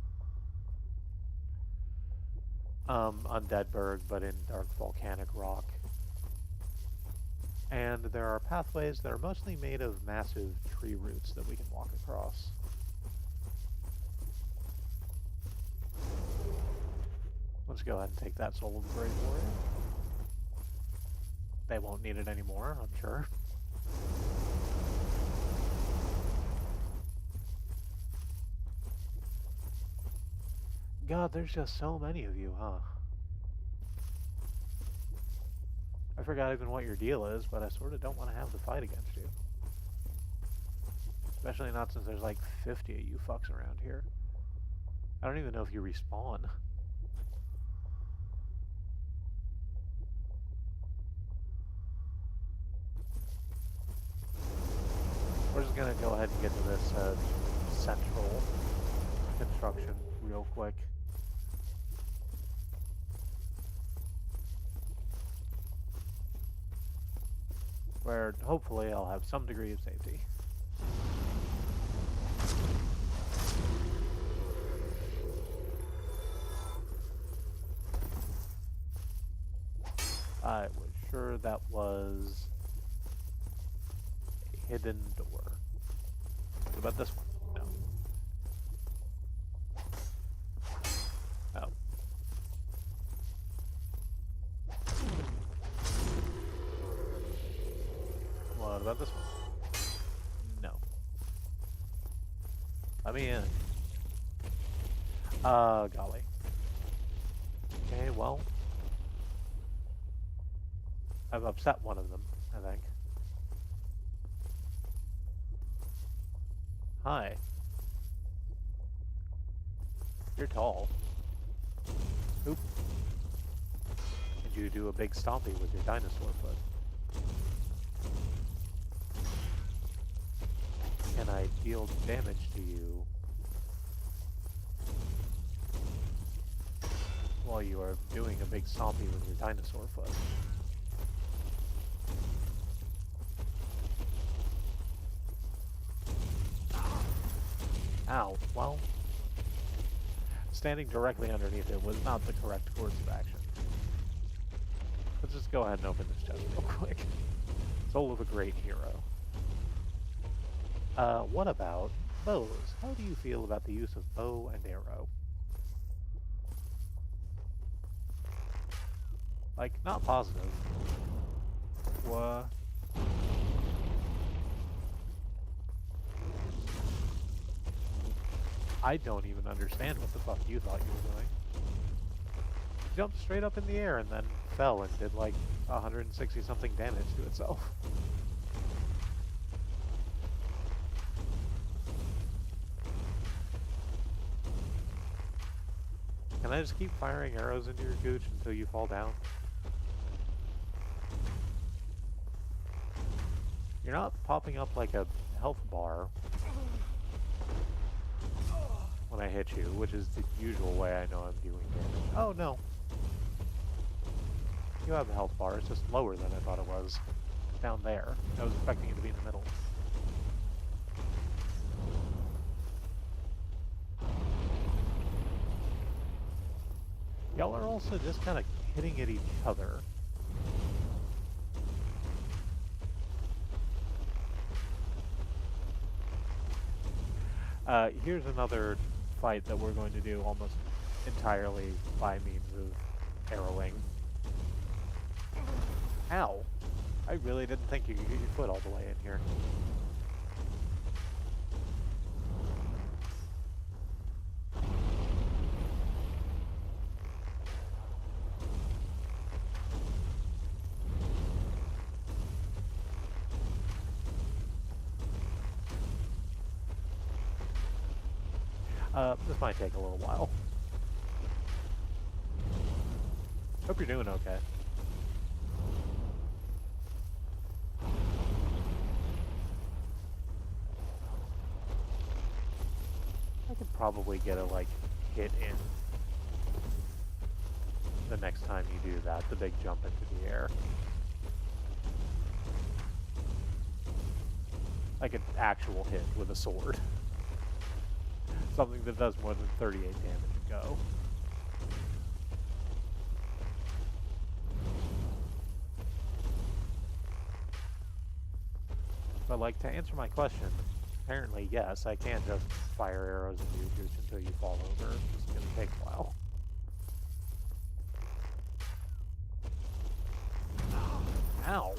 Undeadburg, but in dark volcanic rock. And there are pathways that are mostly made of massive tree roots that we can walk across. Let's go ahead and take that Soul of the Great Warrior. They won't need it anymore, I'm sure. God, there's just so many of you, huh? I forgot even what your deal is, but I sort of don't want to have the fight against you. Especially not since there's like 50 of you fucks around here. I don't even know if you respawn. We're just gonna go ahead and get to this central construction real quick. Where hopefully I'll have some degree of safety. I was sure that was a hidden door. What about this one? No. Oh. What about this one? No. Let me in. Golly. Okay, well. I've upset one of them, I think. Hi. You're tall. Oop. And you do a big stompy with your dinosaur foot. Can I deal damage to you while you are doing a big stompy with your dinosaur foot? Ow. Well, standing directly underneath it was not the correct course of action. Let's just go ahead and open this chest real quick. Soul of a great hero. What about bows? How do you feel about the use of bow and arrow? Like, not positive. What? I don't even understand what the fuck you thought you were doing. Jumped straight up in the air and then fell and did like 160 something damage to itself. Can I just keep firing arrows into your gooch until you fall down? You're not popping up like a health bar when I hit you, which is the usual way I know I'm doing damage. Oh no. You have a health bar, it's just lower than I thought it was. Down there. I was expecting it to be in the middle. Y'all are also just kind of hitting at each other. Here's another fight that we're going to do almost entirely by means of arrowing. Ow! I really didn't think you could get your foot all the way in here. This might take a little while. Hope you're doing okay. I could probably get a, like, hit in the next time you do that, the big jump into the air. Like an actual hit with a sword. Something that does more than 38 damage a go. But like, to answer my question, apparently yes, I can just fire arrows at you just until you fall over. It's gonna take a while. Ow!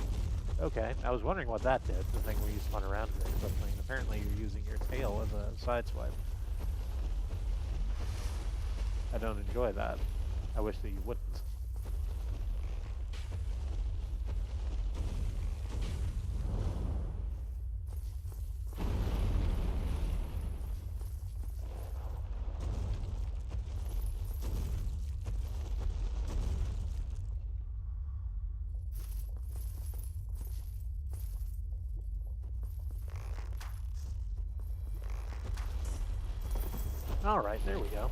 Okay, I was wondering what that did, the thing where you spun around very quickly, and apparently you're using your tail as a sideswipe. I don't enjoy that. I wish that you wouldn't. Alright, there we go.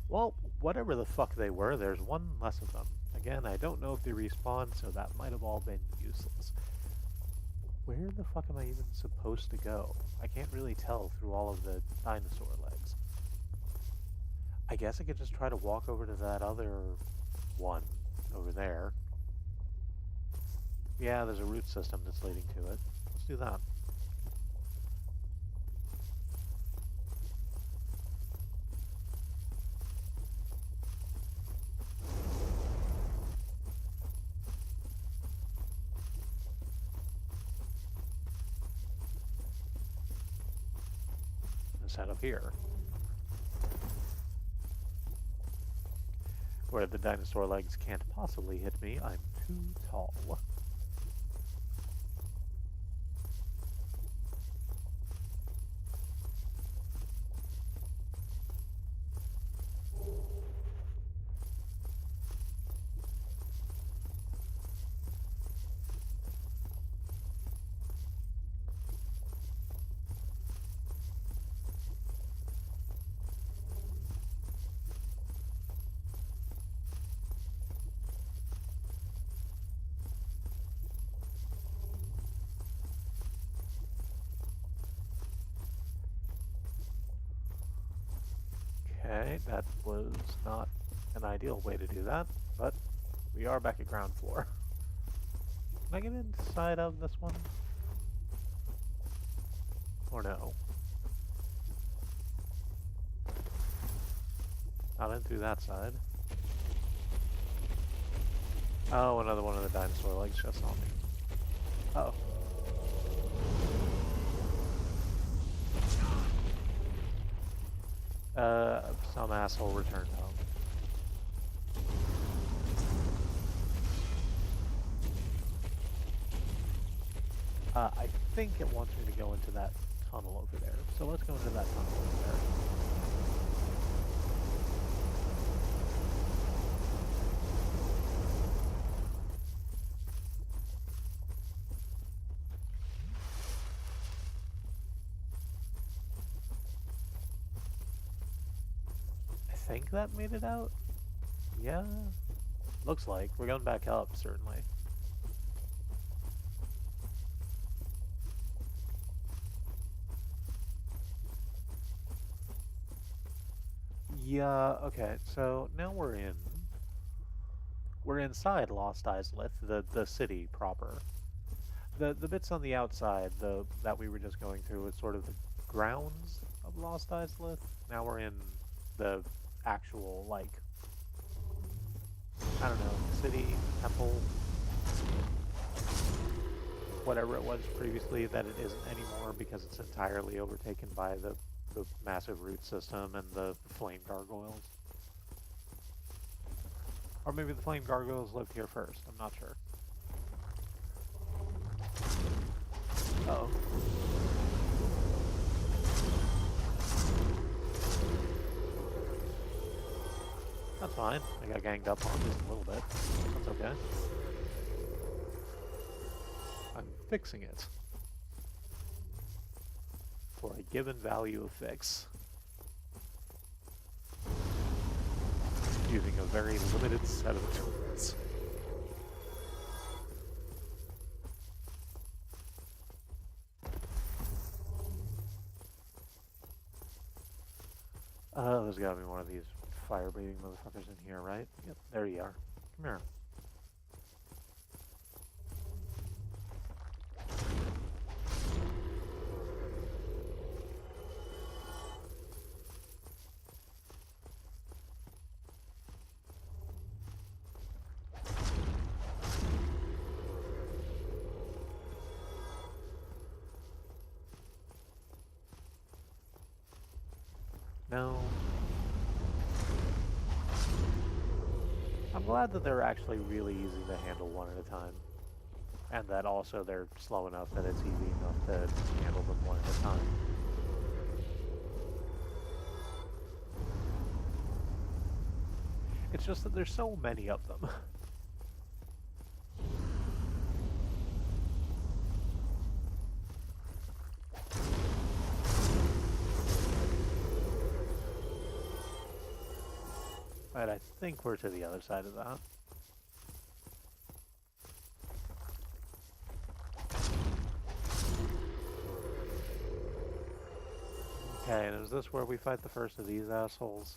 Well, whatever the fuck they were, there's one less of them. Again, I don't know if they respawn, so that might have all been useless. Where the fuck am I even supposed to go? I can't really tell through all of the dinosaur legs. I guess I could just try to walk over to that other one over there. Yeah, there's a root system that's leading to it. Let's do that. Head up here, where the dinosaur legs can't possibly hit me. I'm too tall. Alright, that was not an ideal way to do that, but we are back at ground floor. Can I get inside of this one? Or no? Not in through that side. Oh, another one of the dinosaur legs just on me. Uh oh. Some asshole returned home. I think it wants me to go into that tunnel over there. So let's go into that tunnel over there. I think that made it out? Yeah. Looks like. We're going back up, certainly. Yeah, okay, so now we're inside Lost Islith, the city proper. The bits on the outside, that we were just going through was sort of the grounds of Lost Islith. Now we're in the actual, like, I don't know, city, temple, whatever it was previously that it isn't anymore because it's entirely overtaken by the massive root system and the flame gargoyles. Or maybe the flame gargoyles lived here first, I'm not sure. Uh-oh. That's fine. I got ganged up on just a little bit. That's okay. I'm fixing it. For a given value of fix. Using a very limited set of tools. There's gotta be one of these fire-breathing motherfuckers in here, right? Yep, there you are. Come here. No. I'm glad that they're actually really easy to handle one at a time. And that also they're slow enough that it's easy enough to handle them one at a time. It's just that there's so many of them. But I think we're to the other side of that. Okay, and is this where we fight the first of these assholes?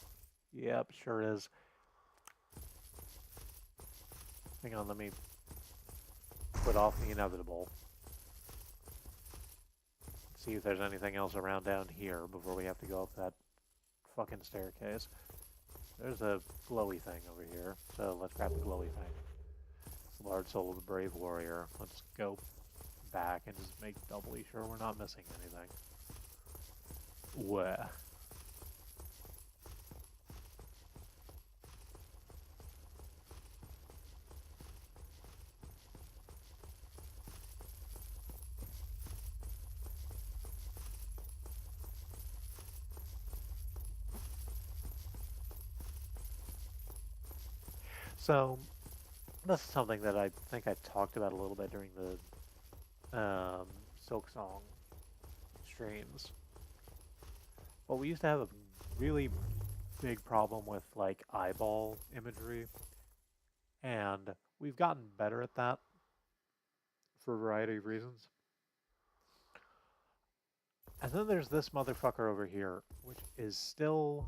Yep, sure is. Hang on, let me put off the inevitable. See if there's anything else around down here before we have to go up that fucking staircase. There's a glowy thing over here, so let's grab the glowy thing. It's the large soul of the brave warrior. Let's go back and just make doubly sure we're not missing anything. Where? So, this is something that I think I talked about a little bit during the Silksong streams. But we used to have a really big problem with, like, eyeball imagery. And we've gotten better at that for a variety of reasons. And then there's this motherfucker over here, which is still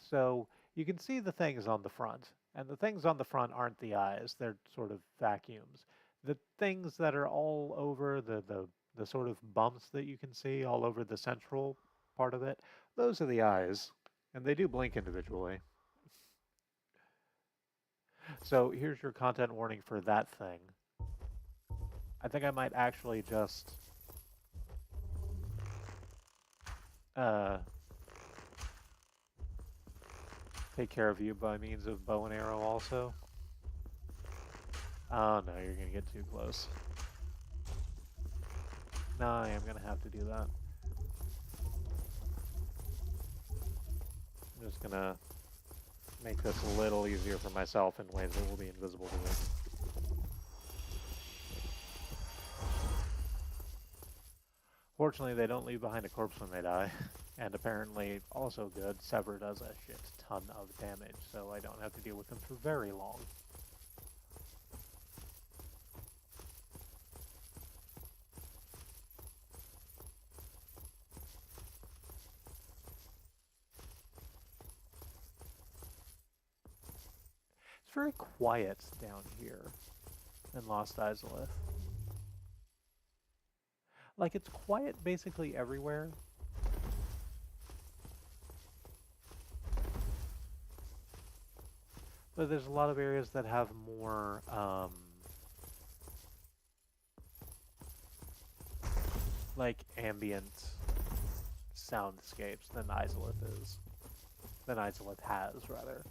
So you can see the things on the front, and the things on the front aren't the eyes, they're sort of vacuums. The things that are all over the sort of bumps that you can see all over the central part of it, those are the eyes, and they do blink individually. So here's your content warning for that thing. I think I might actually just uh, take care of you by means of bow and arrow also. Oh no, you're gonna get too close. No, I am gonna have to do that. I'm just gonna make this a little easier for myself in ways that will be invisible to you. Fortunately, they don't leave behind a corpse when they die. And apparently, also good, Sever does a shit ton of damage, so I don't have to deal with them for very long. It's very quiet down here in Lost Izalith. Like, it's quiet basically everywhere. But there's a lot of areas that have more, like, ambient soundscapes than Izalith is. Than Izalith has, rather.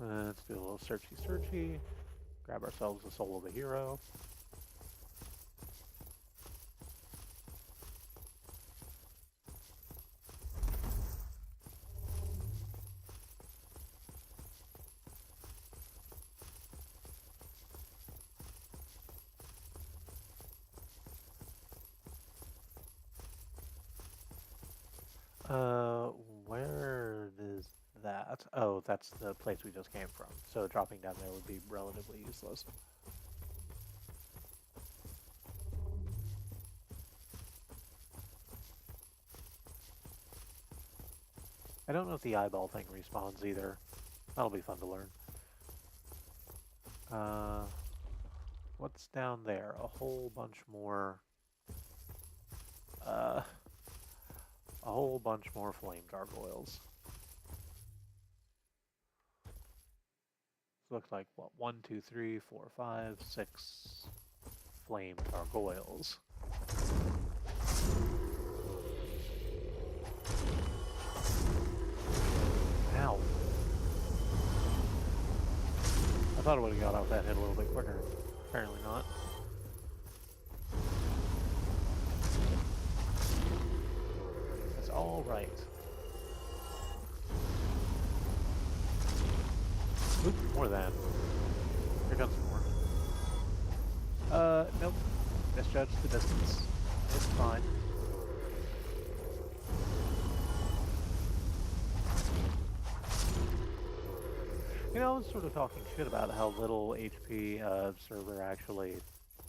Let's do a little searchy. Grab ourselves the soul of a hero. Where is that? Oh, that's the place we just came from. So dropping down there would be relatively useless. I don't know if the eyeball thing respawns either. That'll be fun to learn. What's down there? A whole bunch more... a whole bunch more flame gargoyles. Looks like, what, 1, 2, 3, 4, 5, 6 flame gargoyles. Ow. I thought I would have got off that hit a little bit quicker. Apparently not. That's all right. Oop, more than. Here comes more. Nope. Misjudged the distance. It's fine. You know, I was sort of talking shit about how little HP server actually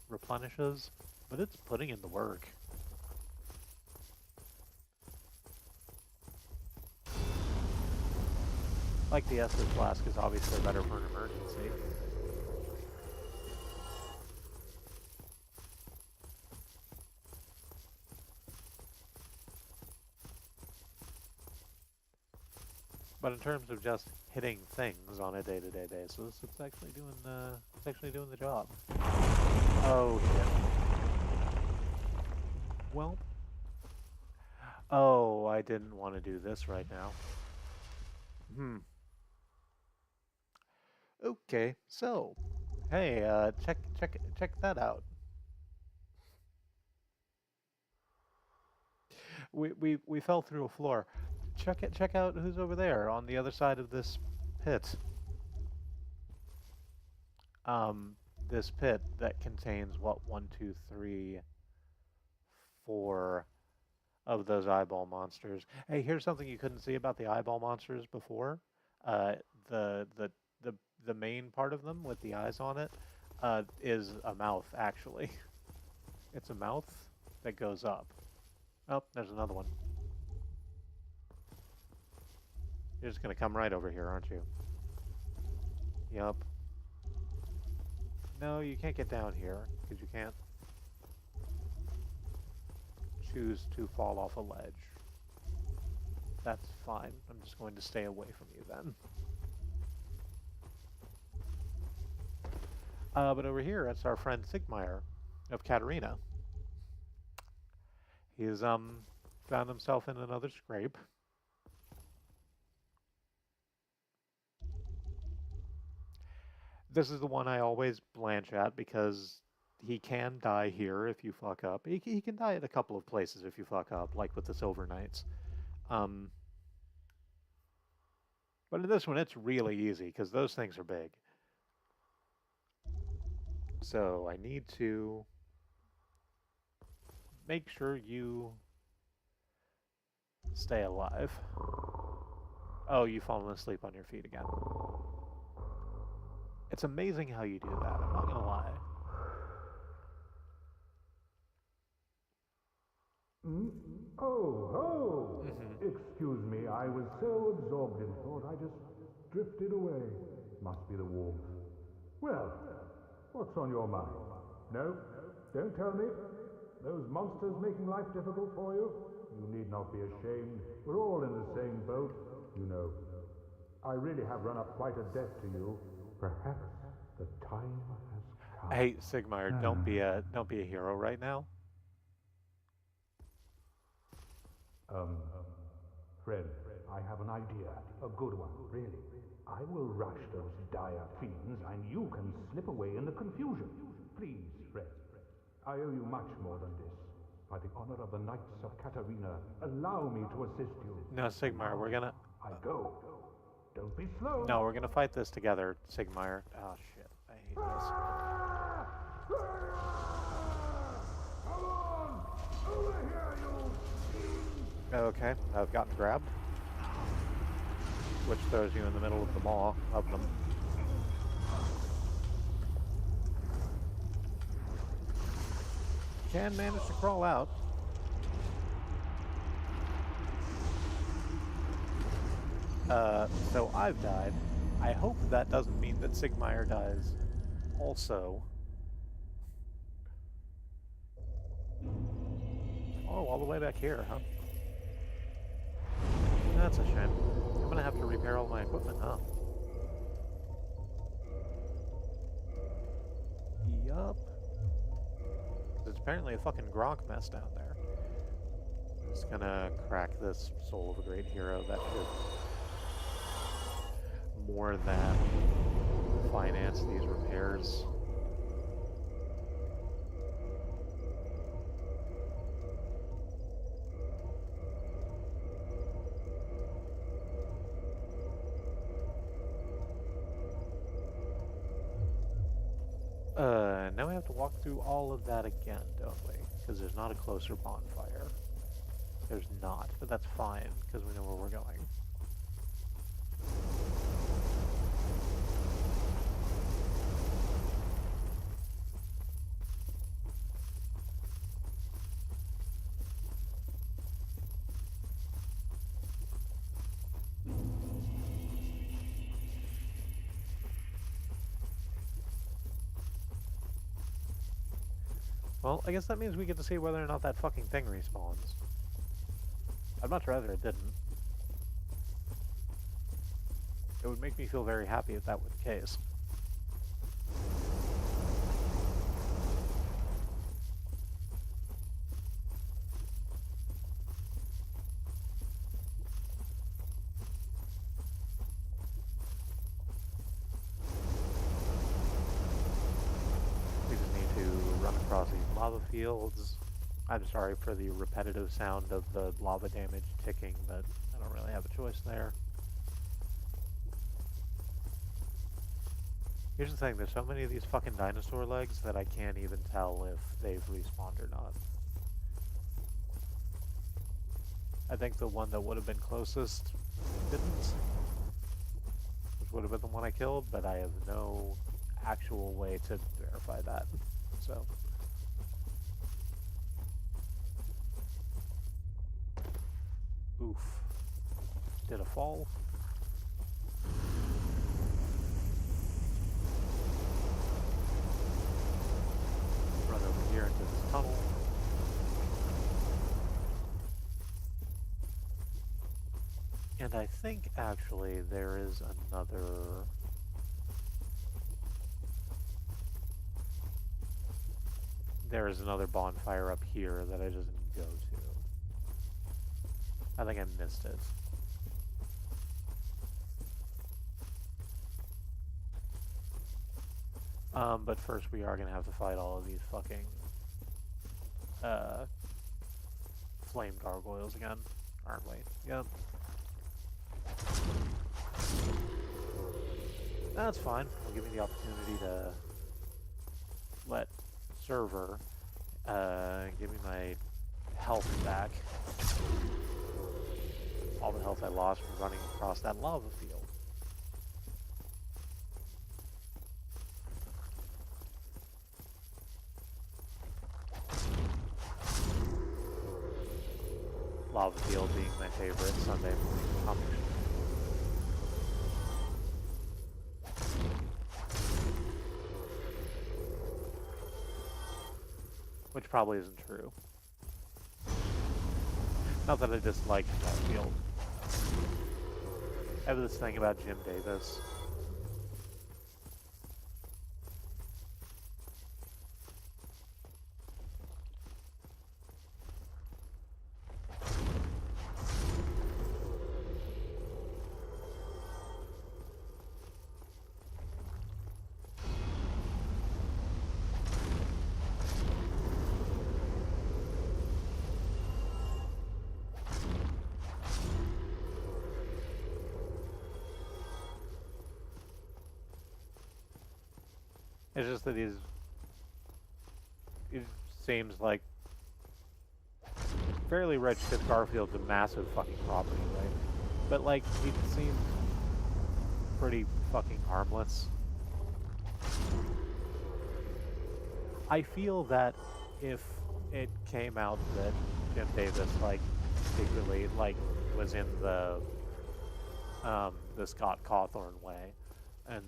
replenishes, but it's putting in the work. Like the Estus Flask is obviously better for an emergency. But in terms of just hitting things on a day-to-day basis, it's actually doing the job. Oh shit. Well. Oh, I didn't want to do this right now. Okay, so, hey, check that out. We fell through a floor. Check out who's over there on the other side of this pit. This pit that contains what, 1, 2, 3, of those eyeball monsters. Hey, here's something you couldn't see about the eyeball monsters before. Uh, the the the the main part of them with the eyes on it is a mouth. Actually, it's a mouth that goes up. Oh, there's another one. You're just gonna come right over here, aren't you? Yup. No, you can't get down here because you can't choose to fall off a ledge. That's fine. I'm just going to stay away from you then. But over here, it's our friend Sigmire of Katarina. He's found himself in another scrape. This is the one I always blanch at because he can die here if you fuck up. He can die at a couple of places if you fuck up, like with the Silver Knights. But in this one, it's really easy because those things are big. So I need to make sure you stay alive. Oh, you've fallen asleep on your feet again. It's amazing how you do that, I'm not gonna lie. Oh, excuse me, I was so absorbed in thought I just drifted away. Must be the warmth. Well, what's on your mind? No, don't tell me. Those monsters making life difficult for you? You need not be ashamed. We're all in the same boat, you know. I really have run up quite a debt to you. Perhaps the time has come. Hey, Sigmire, don't be a hero right now. Friend, I have an idea. A good one, really. I will rush those dire fiends, and you can slip away in the confusion. Please, friend. I owe you much more than this. By the honor of the Knights of Katarina, allow me to assist you. No, Sigmire, we're gonna... I go. Don't be slow. No, we're gonna fight this together, Sigmire. Oh, shit. I hate this. Come on! Over here, you fiends! Okay, I've gotten grabbed. Which throws you in the middle of the maw of them. Can manage to crawl out. So I've died. I hope that doesn't mean that Sigmire dies also. Oh, all the way back here, huh? That's a shame. I'm gonna have to repair all my equipment, huh? Yup. There's apparently a fucking Gronk mess down there. I'm just gonna crack this Soul of a Great Hero. That should more than finance these repairs. Now we have to walk through all of that again, don't we? Because there's not a closer bonfire. There's not, but that's fine, because we know where we're going. Well, I guess that means we get to see whether or not that fucking thing respawns. I'd much rather it didn't. It would make me feel very happy if that were the case. Fields. I'm sorry for the repetitive sound of the lava damage ticking, but I don't really have a choice there. Here's the thing, there's so many of these fucking dinosaur legs that I can't even tell if they've respawned or not. I think the one that would have been closest didn't, which would have been the one I killed, but I have no actual way to verify that. So. Oof. Did a fall? Run over here into this tunnel. And I think actually there is another... There is another bonfire up here that I just didn't go to. I think I missed it. But first we are gonna have to fight all of these fucking flame gargoyles again, aren't we? Yep. That's fine. I'll give me the opportunity to let server give me my health back. All the health I lost from running across that lava field. Lava field being my favorite Sunday morning accomplishment. Which probably isn't true. Not that I dislike that field. I have this thing about Jim Davis. It's just that it seems like fairly rich because Garfield's a massive fucking property, right? But like, he seems pretty fucking harmless. I feel that if it came out that Jim Davis, like, secretly, like, was in the Scott Cawthorn way, and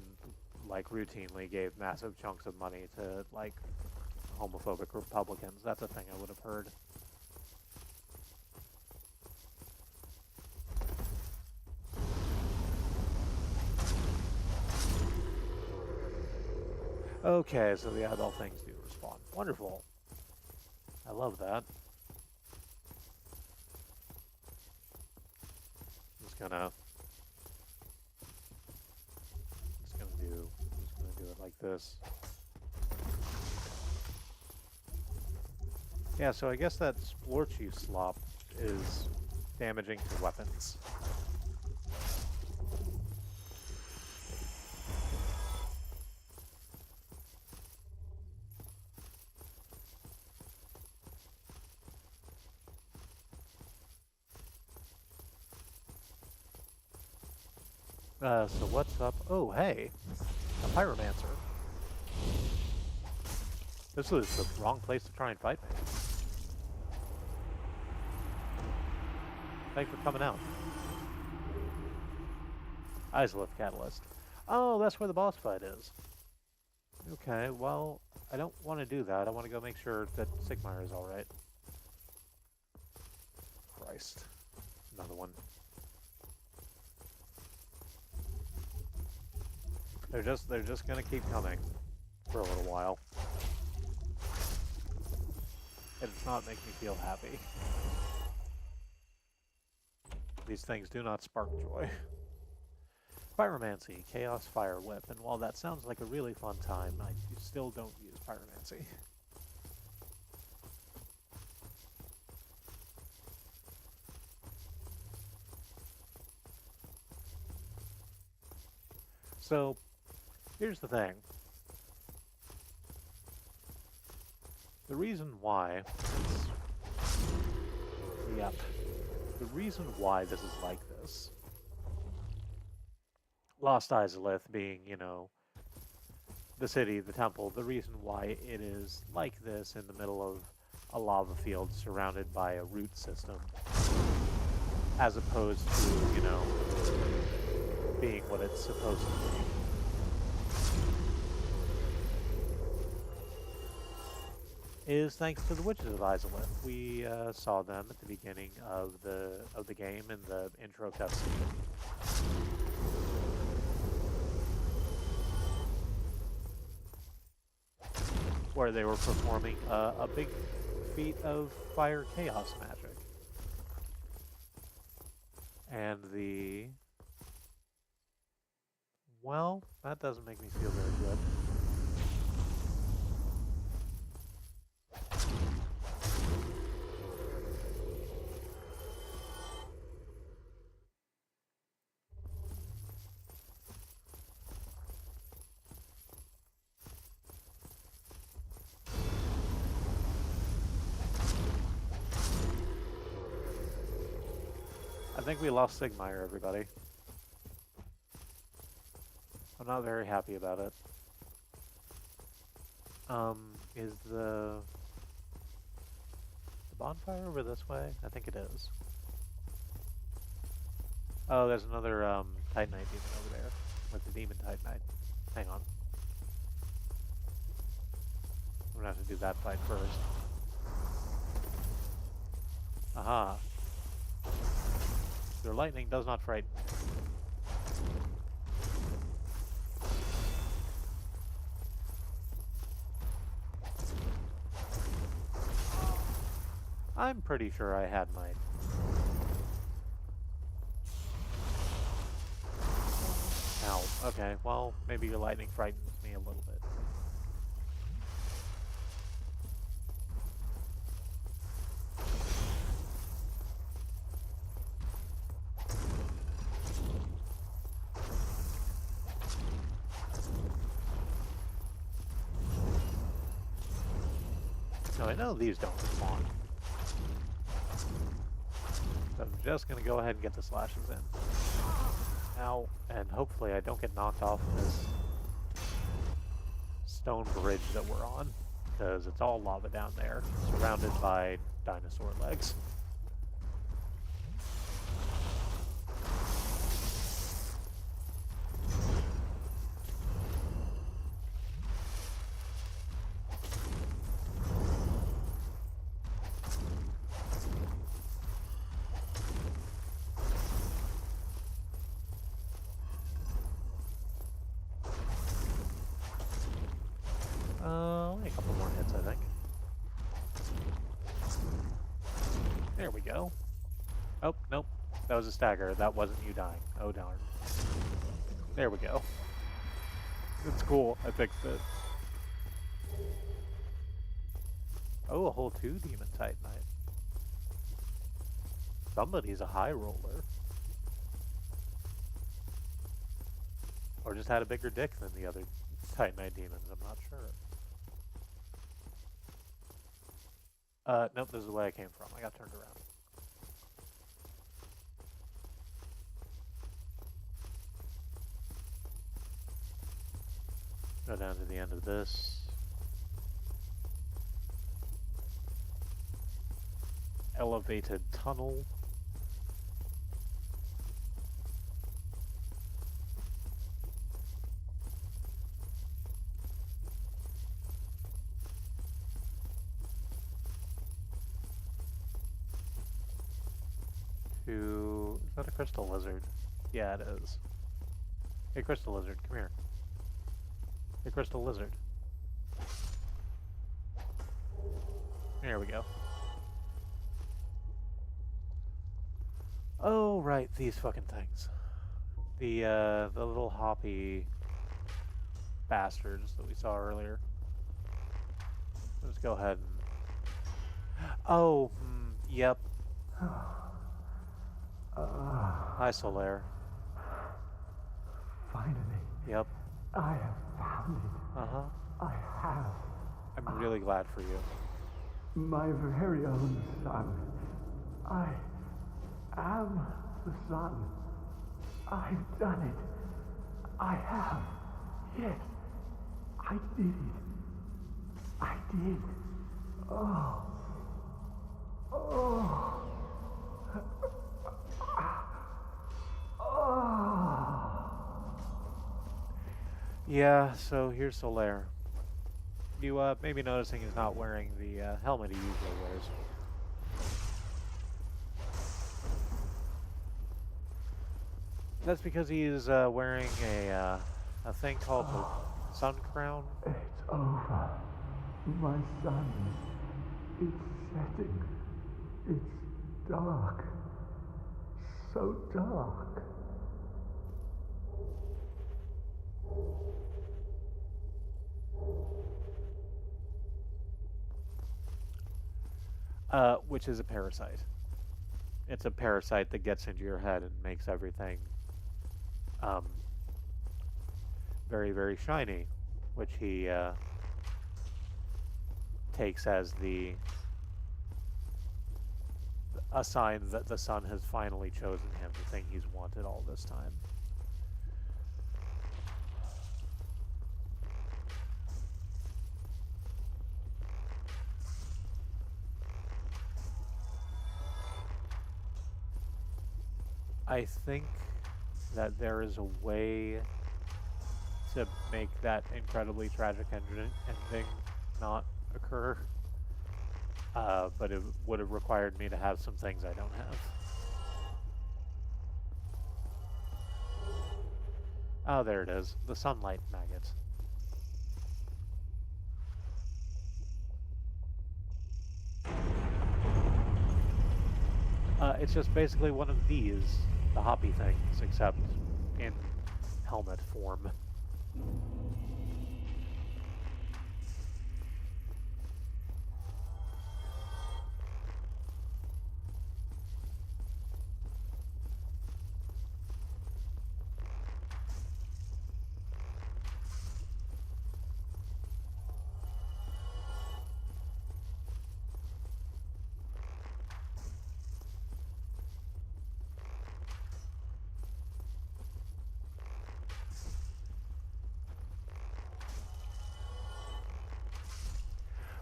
like routinely gave massive chunks of money to like homophobic Republicans, that's a thing I would have heard. Okay, so yeah, all things do respond. Wonderful. I love that. Just gonna do it like this. Yeah, so I guess that Splorchy slop is damaging to weapons. So what's up? Oh, hey, a pyromancer. This was the wrong place to try and fight me. Thanks for coming out. Izalith Catalyst. Oh, that's where the boss fight is. Okay, well, I don't want to do that. I want to go make sure that Sigmar is alright. Christ. Another one. They're just gonna keep coming for a little while. It does not make me feel happy. These things do not spark joy. Pyromancy, Chaos Fire Whip, and while that sounds like a really fun time, I still don't use Pyromancy. So, here's the thing. The reason why... Yep. the reason why this is like this, Lost Izalith being, you know, the city, the temple, the reason why it is like this in the middle of a lava field surrounded by a root system, as opposed to, you know, being what it's supposed to be. Is thanks to the Witches of Izalith. We saw them at the beginning of the game in the intro cutscene. Where they were performing a big feat of fire chaos magic. And well, that doesn't make me feel very good. I think we lost Sigmire, everybody. I'm not very happy about it. Is the bonfire over this way? I think it is. Oh, there's another Titanite demon over there with the demon Titanite. Hang on. I'm gonna have to do that fight first. Aha. Their lightning does not frighten me. I'm pretty sure I had my... Ow. Okay, well, maybe your lightning frightens me a little bit. No, I know these don't spawn. So I'm just going to go ahead and get the slashes in. Ow, and hopefully I don't get knocked off this stone bridge that we're on, because it's all lava down there, surrounded by dinosaur legs. Only a couple more hits, I think. There we go. Oh, nope. That was a stagger. That wasn't you dying. Oh, darn. There we go. It's cool. I fixed it. Oh, a whole 2 Demon Titanite. Somebody's a high roller. Or just had a bigger dick than the other Titanite demons. I'm not sure. Nope, this is the way I came from. I got turned around. Go down to the end of this. Elevated tunnel. Is that a crystal lizard? Yeah, it is. Hey, crystal lizard, come here. Hey, crystal lizard. There we go. Oh, right, these fucking things. The little hoppy bastards that we saw earlier. Let's go ahead and... Oh, yep. Hi, Solaire. Finally. Yep. I have found it. Uh-huh. I have. I'm really glad for you. My very own son. I am the sun. I've done it. I have. Yes, I did it. I did. Oh. Oh. Oh. Yeah, so here's Solaire. You maybe noticing he's not wearing the helmet he usually wears. That's because he's wearing a thing called the Sun Crown. It's over. My sun. It's setting. It's dark. So dark. Which is a parasite. It's a parasite that gets into your head and makes everything very, very shiny, which he takes as a sign that the sun has finally chosen him, the thing he's wanted all this time. I think that there is a way to make that incredibly tragic ending not occur, but it would have required me to have some things I don't have. Oh, there it is. The sunlight maggot. It's just basically one of these, the hoppy things, except in helmet form.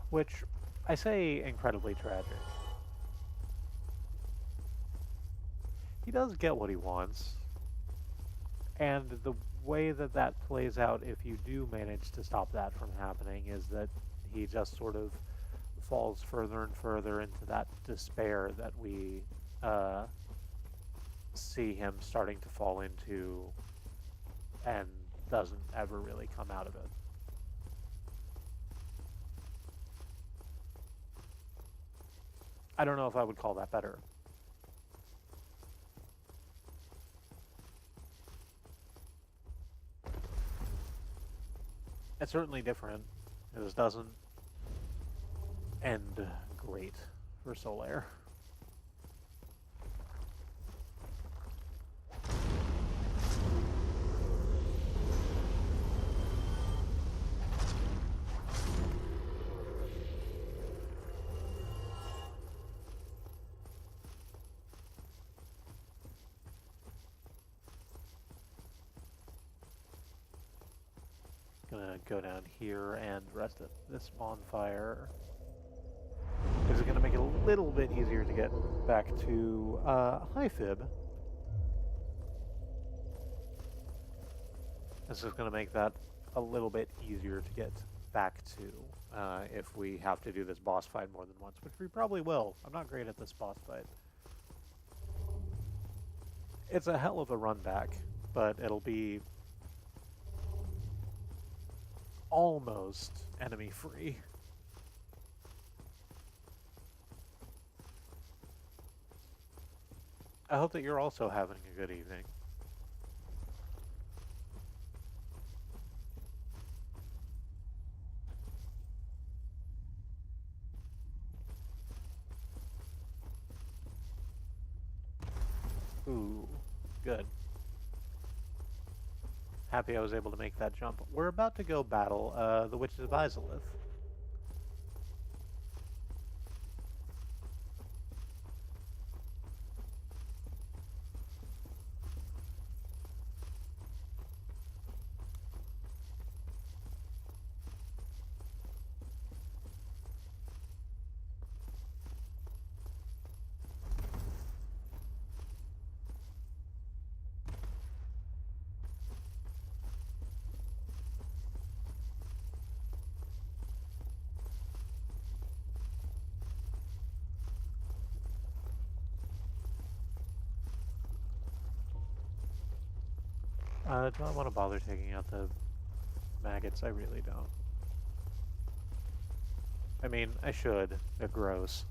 Which, I say incredibly tragic. He does get what he wants, and the way that that plays out, if you do manage to stop that from happening, is that he just sort of falls further and further into that despair that we see him starting to fall into, and doesn't ever really come out of it. I don't know if I would call that better. It's certainly different. This doesn't end great for Solaire. Gonna go down here and rest at this bonfire. This is gonna make it a little bit easier to get back to Hyphib. This is gonna make that a little bit easier to get back to if we have to do this boss fight more than once, which we probably will. I'm not great at this boss fight. It's a hell of a run back, but it'll be almost enemy-free. I hope that you're also having a good evening. Ooh, good. Happy I was able to make that jump. We're about to go battle the Witches of Izalith. Do I want to bother taking out the maggots? I really don't. I mean, I should. They're gross.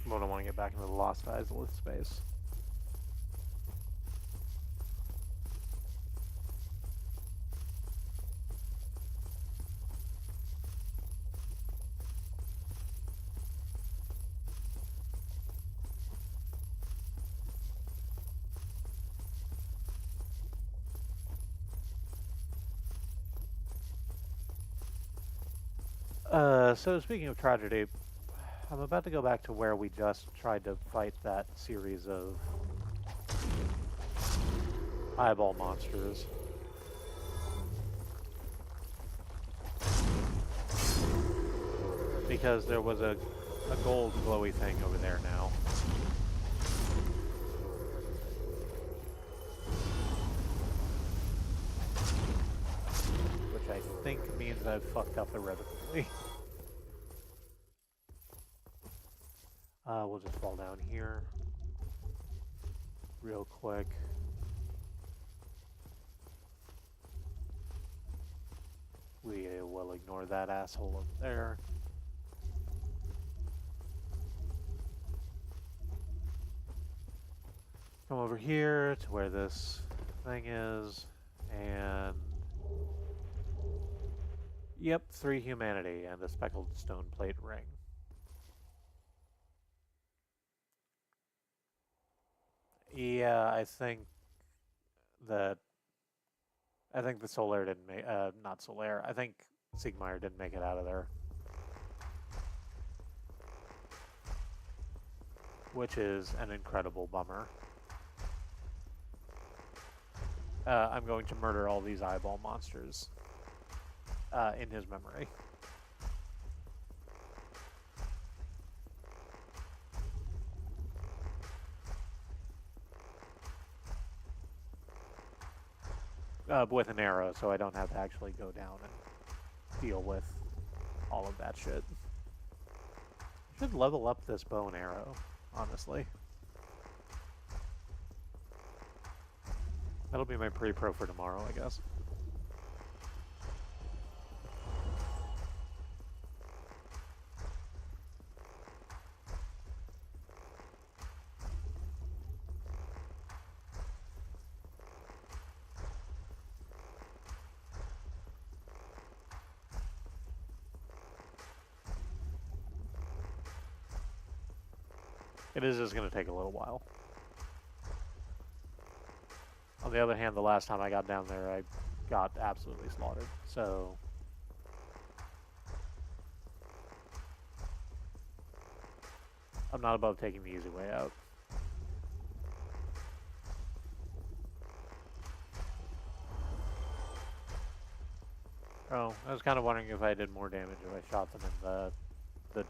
But I want to get back into the Lost Izalith space. So speaking of tragedy, I'm about to go back to where we just tried to fight that series of eyeball monsters. Because there was a gold glowy thing over there now. Which I think means I've fucked up irrevocably. We'll just fall down here real quick. We will ignore that asshole over there. Come over here to where this thing is, and yep, 3 humanity and a speckled stone plate ring. Yeah, I think the Solaire didn't make, not Solaire, I think Sigmar didn't make it out of there. Which is an incredible bummer. I'm going to murder all these eyeball monsters in his memory. But with an arrow, so I don't have to actually go down and deal with all of that shit. I should level up this bow and arrow, honestly. That'll be my pre-pro for tomorrow, I guess. It is just going to take a little while. On the other hand, the last time I got down there, I got absolutely slaughtered, so... I'm not above taking the easy way out. Oh, I was kind of wondering if I did more damage if I shot them in the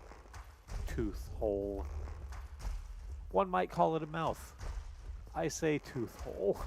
tooth hole. One might call it a mouth. I say tooth hole.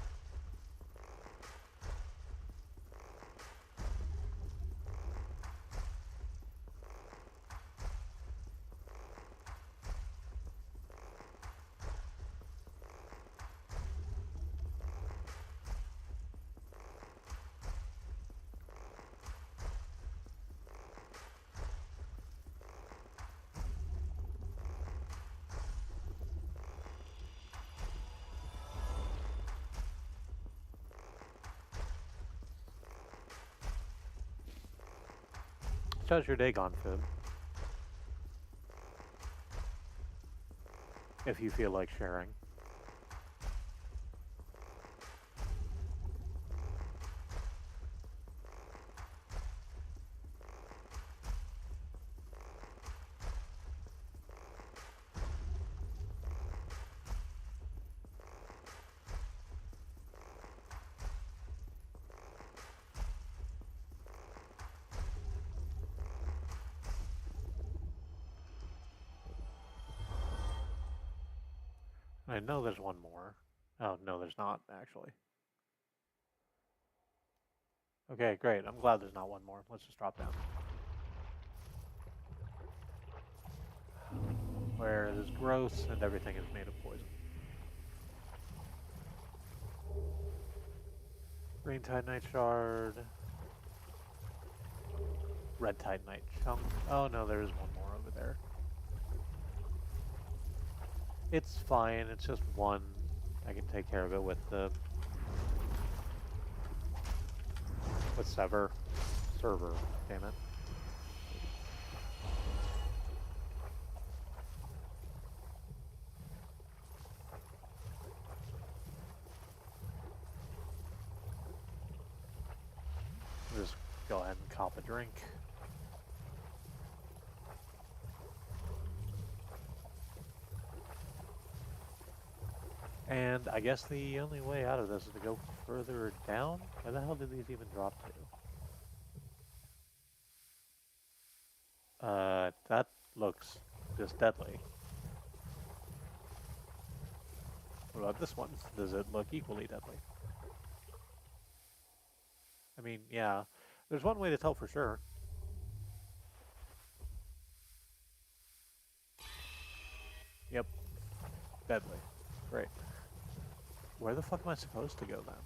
How's your day gone, Fib? If you feel like sharing. I know there's one more. Oh, no, there's not, actually. Okay, great. I'm glad there's not one more. Let's just drop down. Where it is gross and everything is made of poison. Green Titanite Shard. Red Titanite Chunk. Oh no, there is one more over there. It's fine, it's just one. I can take care of it with the... with Server, damn it. Just go ahead and cop a drink. And I guess the only way out of this is to go further down? Where the hell did these even drop to? That looks just deadly. What about this one? Does it look equally deadly? I mean, yeah. There's one way to tell for sure. Yep. Deadly. Great. Where the fuck am I supposed to go then?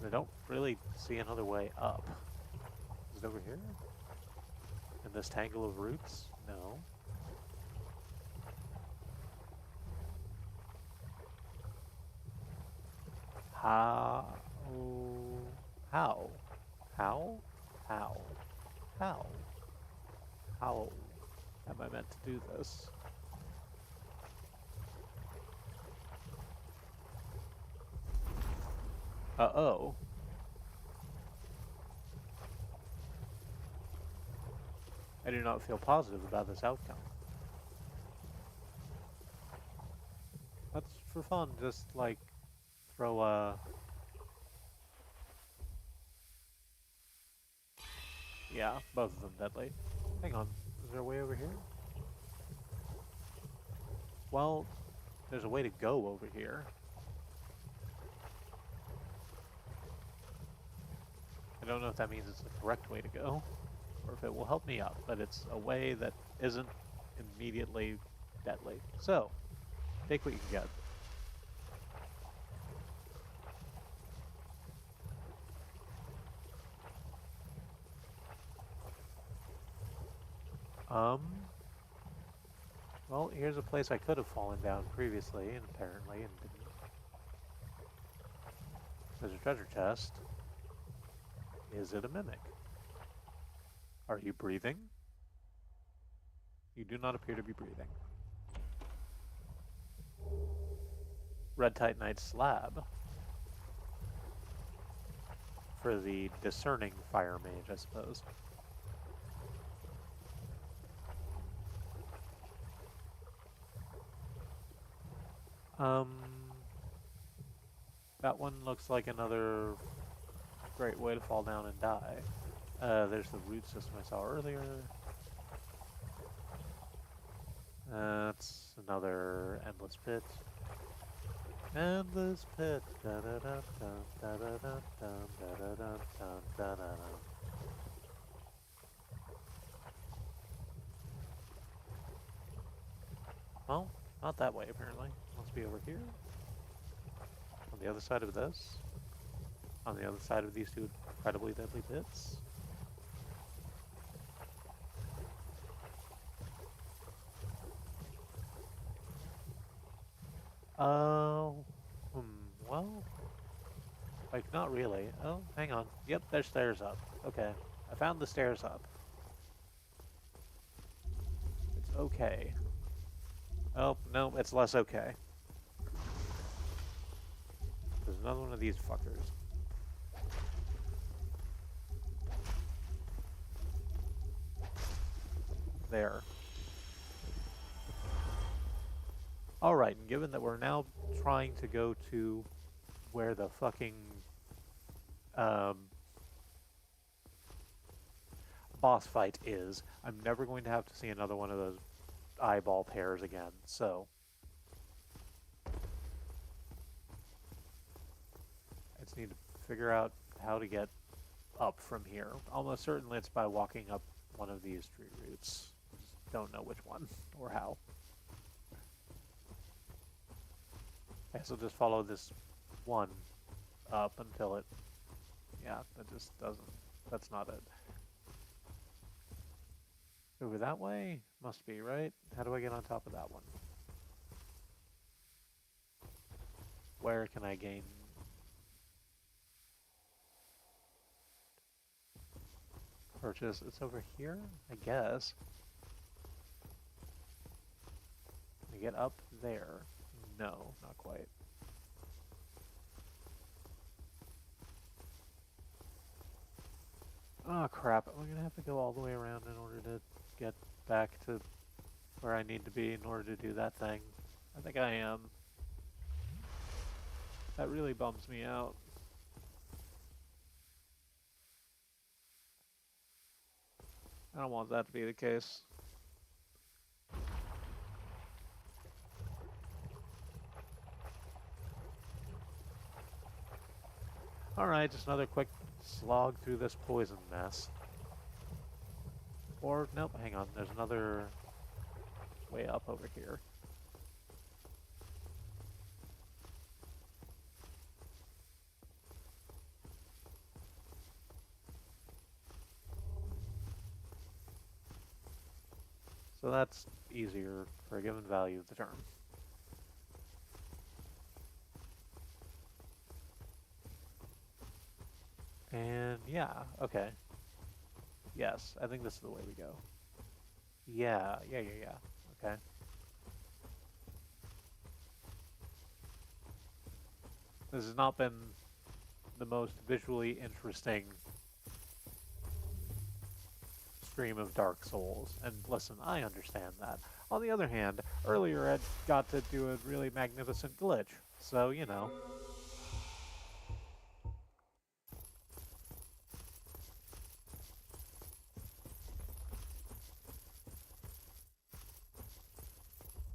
I don't really see another way up. Is it over here? In this tangle of roots? No. How? How? How? How? How? How am I meant to do this? Uh-oh. I do not feel positive about this outcome. Let's, for fun, just, like, throw a... Yeah, both of them deadly. Hang on, is there a way over here? Well, there's a way to go over here. I don't know if that means it's the correct way to go, or if it will help me out, but it's a way that isn't immediately deadly. So, take what you can get. Well, here's a place I could have fallen down previously, and apparently, and didn't. There's a treasure chest. Is it a mimic? Are you breathing? You do not appear to be breathing. Red Titanite slab. For the discerning fire mage, I suppose. That one looks like another great way to fall down and die. There's the root system I saw earlier. That's another endless pit. Endless pit. Well, not that way apparently. Must be over here. On the other side of this. On the other side of these two incredibly deadly pits. Well, like, not really. Oh, hang on. Yep, there's stairs up. Okay, I found the stairs up. It's okay. Oh, no, it's less okay. There's another one of these fuckers. There. Alright, and given that we're now trying to go to where the fucking boss fight is, I'm never going to have to see another one of those eyeball pairs again, so I just need to figure out how to get up from here. Almost certainly it's by walking up one of these tree roots. Just don't know which one or how. I guess I'll just follow this one up until it, yeah, that just doesn't, that's not it. Over that way? Must be, right? How do I get on top of that one? Where can I gain? Purchase, it's over here, I guess. Can I get up there? No, not quite. Oh crap, I'm gonna have to go all the way around in order to get back to where I need to be in order to do that thing. I think I am. That really bums me out. I don't want that to be the case. Alright, just another quick slog through this poison mess. Or, nope, hang on, there's another way up over here. So that's easier for a given value of the term. And yeah, okay. Yes, I think this is the way we go. Yeah. Okay. This has not been the most visually interesting stream of Dark Souls, and listen, I understand that. On the other hand, earlier Ed got to do a really magnificent glitch, so, you know.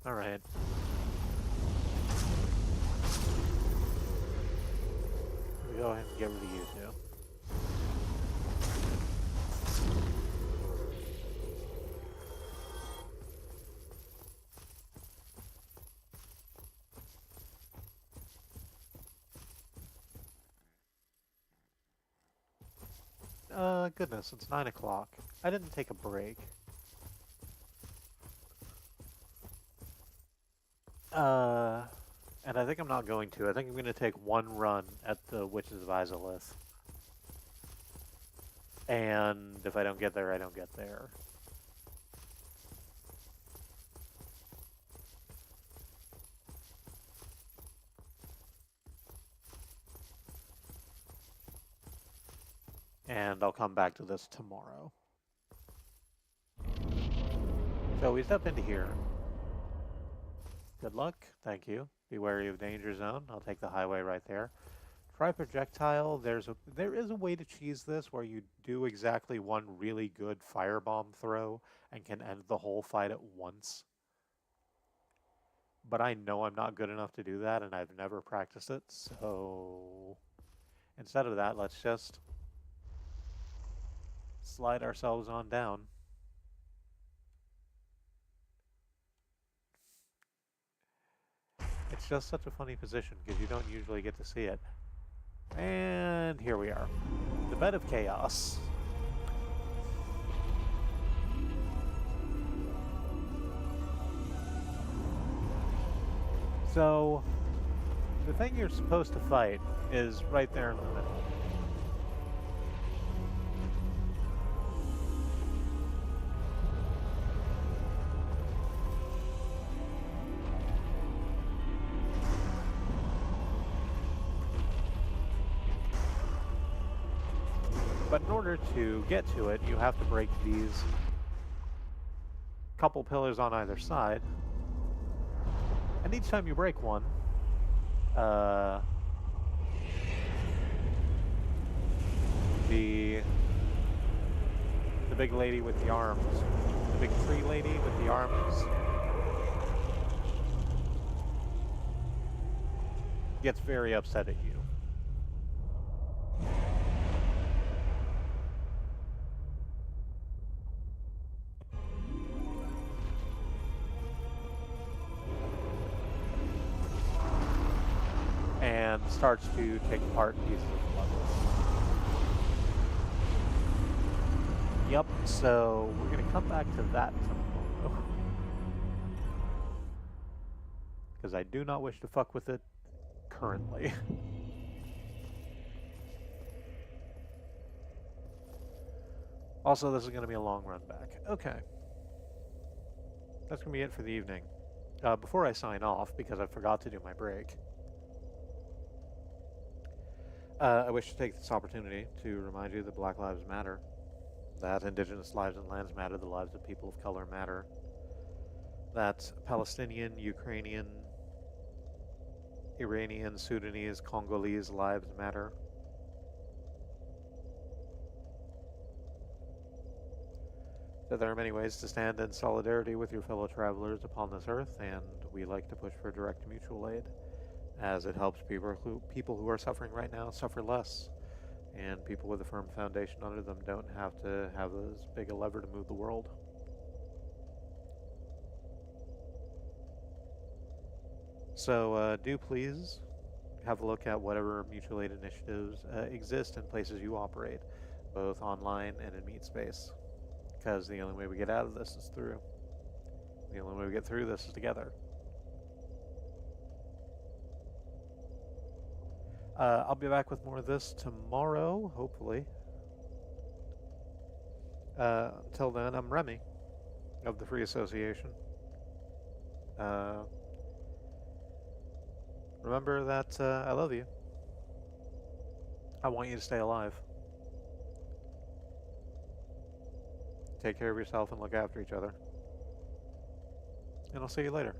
Alright. We'll go ahead and get rid of you two. Goodness, it's 9 o'clock. I didn't take a break. And I think I'm not going to. I think I'm going to take one run at the Witches of Izalith. And if I don't get there, I don't get there. And I'll come back to this tomorrow. So we step into here. Good luck. Thank you. Be wary of danger zone. I'll take the highway right there. Try projectile. There is a way to cheese this where you do exactly one really good firebomb throw and can end the whole fight at once. But I know I'm not good enough to do that, and I've never practiced it, so instead of that, let's just slide ourselves on down. It's just such a funny position because you don't usually get to see it. And here we are. The Bed of Chaos. So, the thing you're supposed to fight is right there in the middle. But in order to get to it, you have to break these couple pillars on either side. And each time you break one, the big lady with the arms, the big tree lady with the arms gets very upset at you. And starts to take apart pieces of the level. Yep, so we're going to come back to that tomorrow. Because I do not wish to fuck with it currently. Also, this is going to be a long run back. Okay. That's going to be it for the evening. Before I sign off, because I forgot to do my break, I wish to take this opportunity to remind you that Black Lives Matter, that Indigenous lives and lands matter, the lives of people of color matter, that Palestinian, Ukrainian, Iranian, Sudanese, Congolese lives matter. That there are many ways to stand in solidarity with your fellow travelers upon this earth, and we like to push for direct mutual aid, as it helps people who are suffering right now suffer less, and people with a firm foundation under them don't have to have as big a lever to move the world. So do please have a look at whatever mutual aid initiatives exist in places you operate, both online and in meat space, because the only way we get out of this is through. The only way we get through this is together. I'll be back with more of this tomorrow, hopefully. Until then, I'm Remy of the Free Association. Remember that I love you. I want you to stay alive. Take care of yourself and look after each other. And I'll see you later.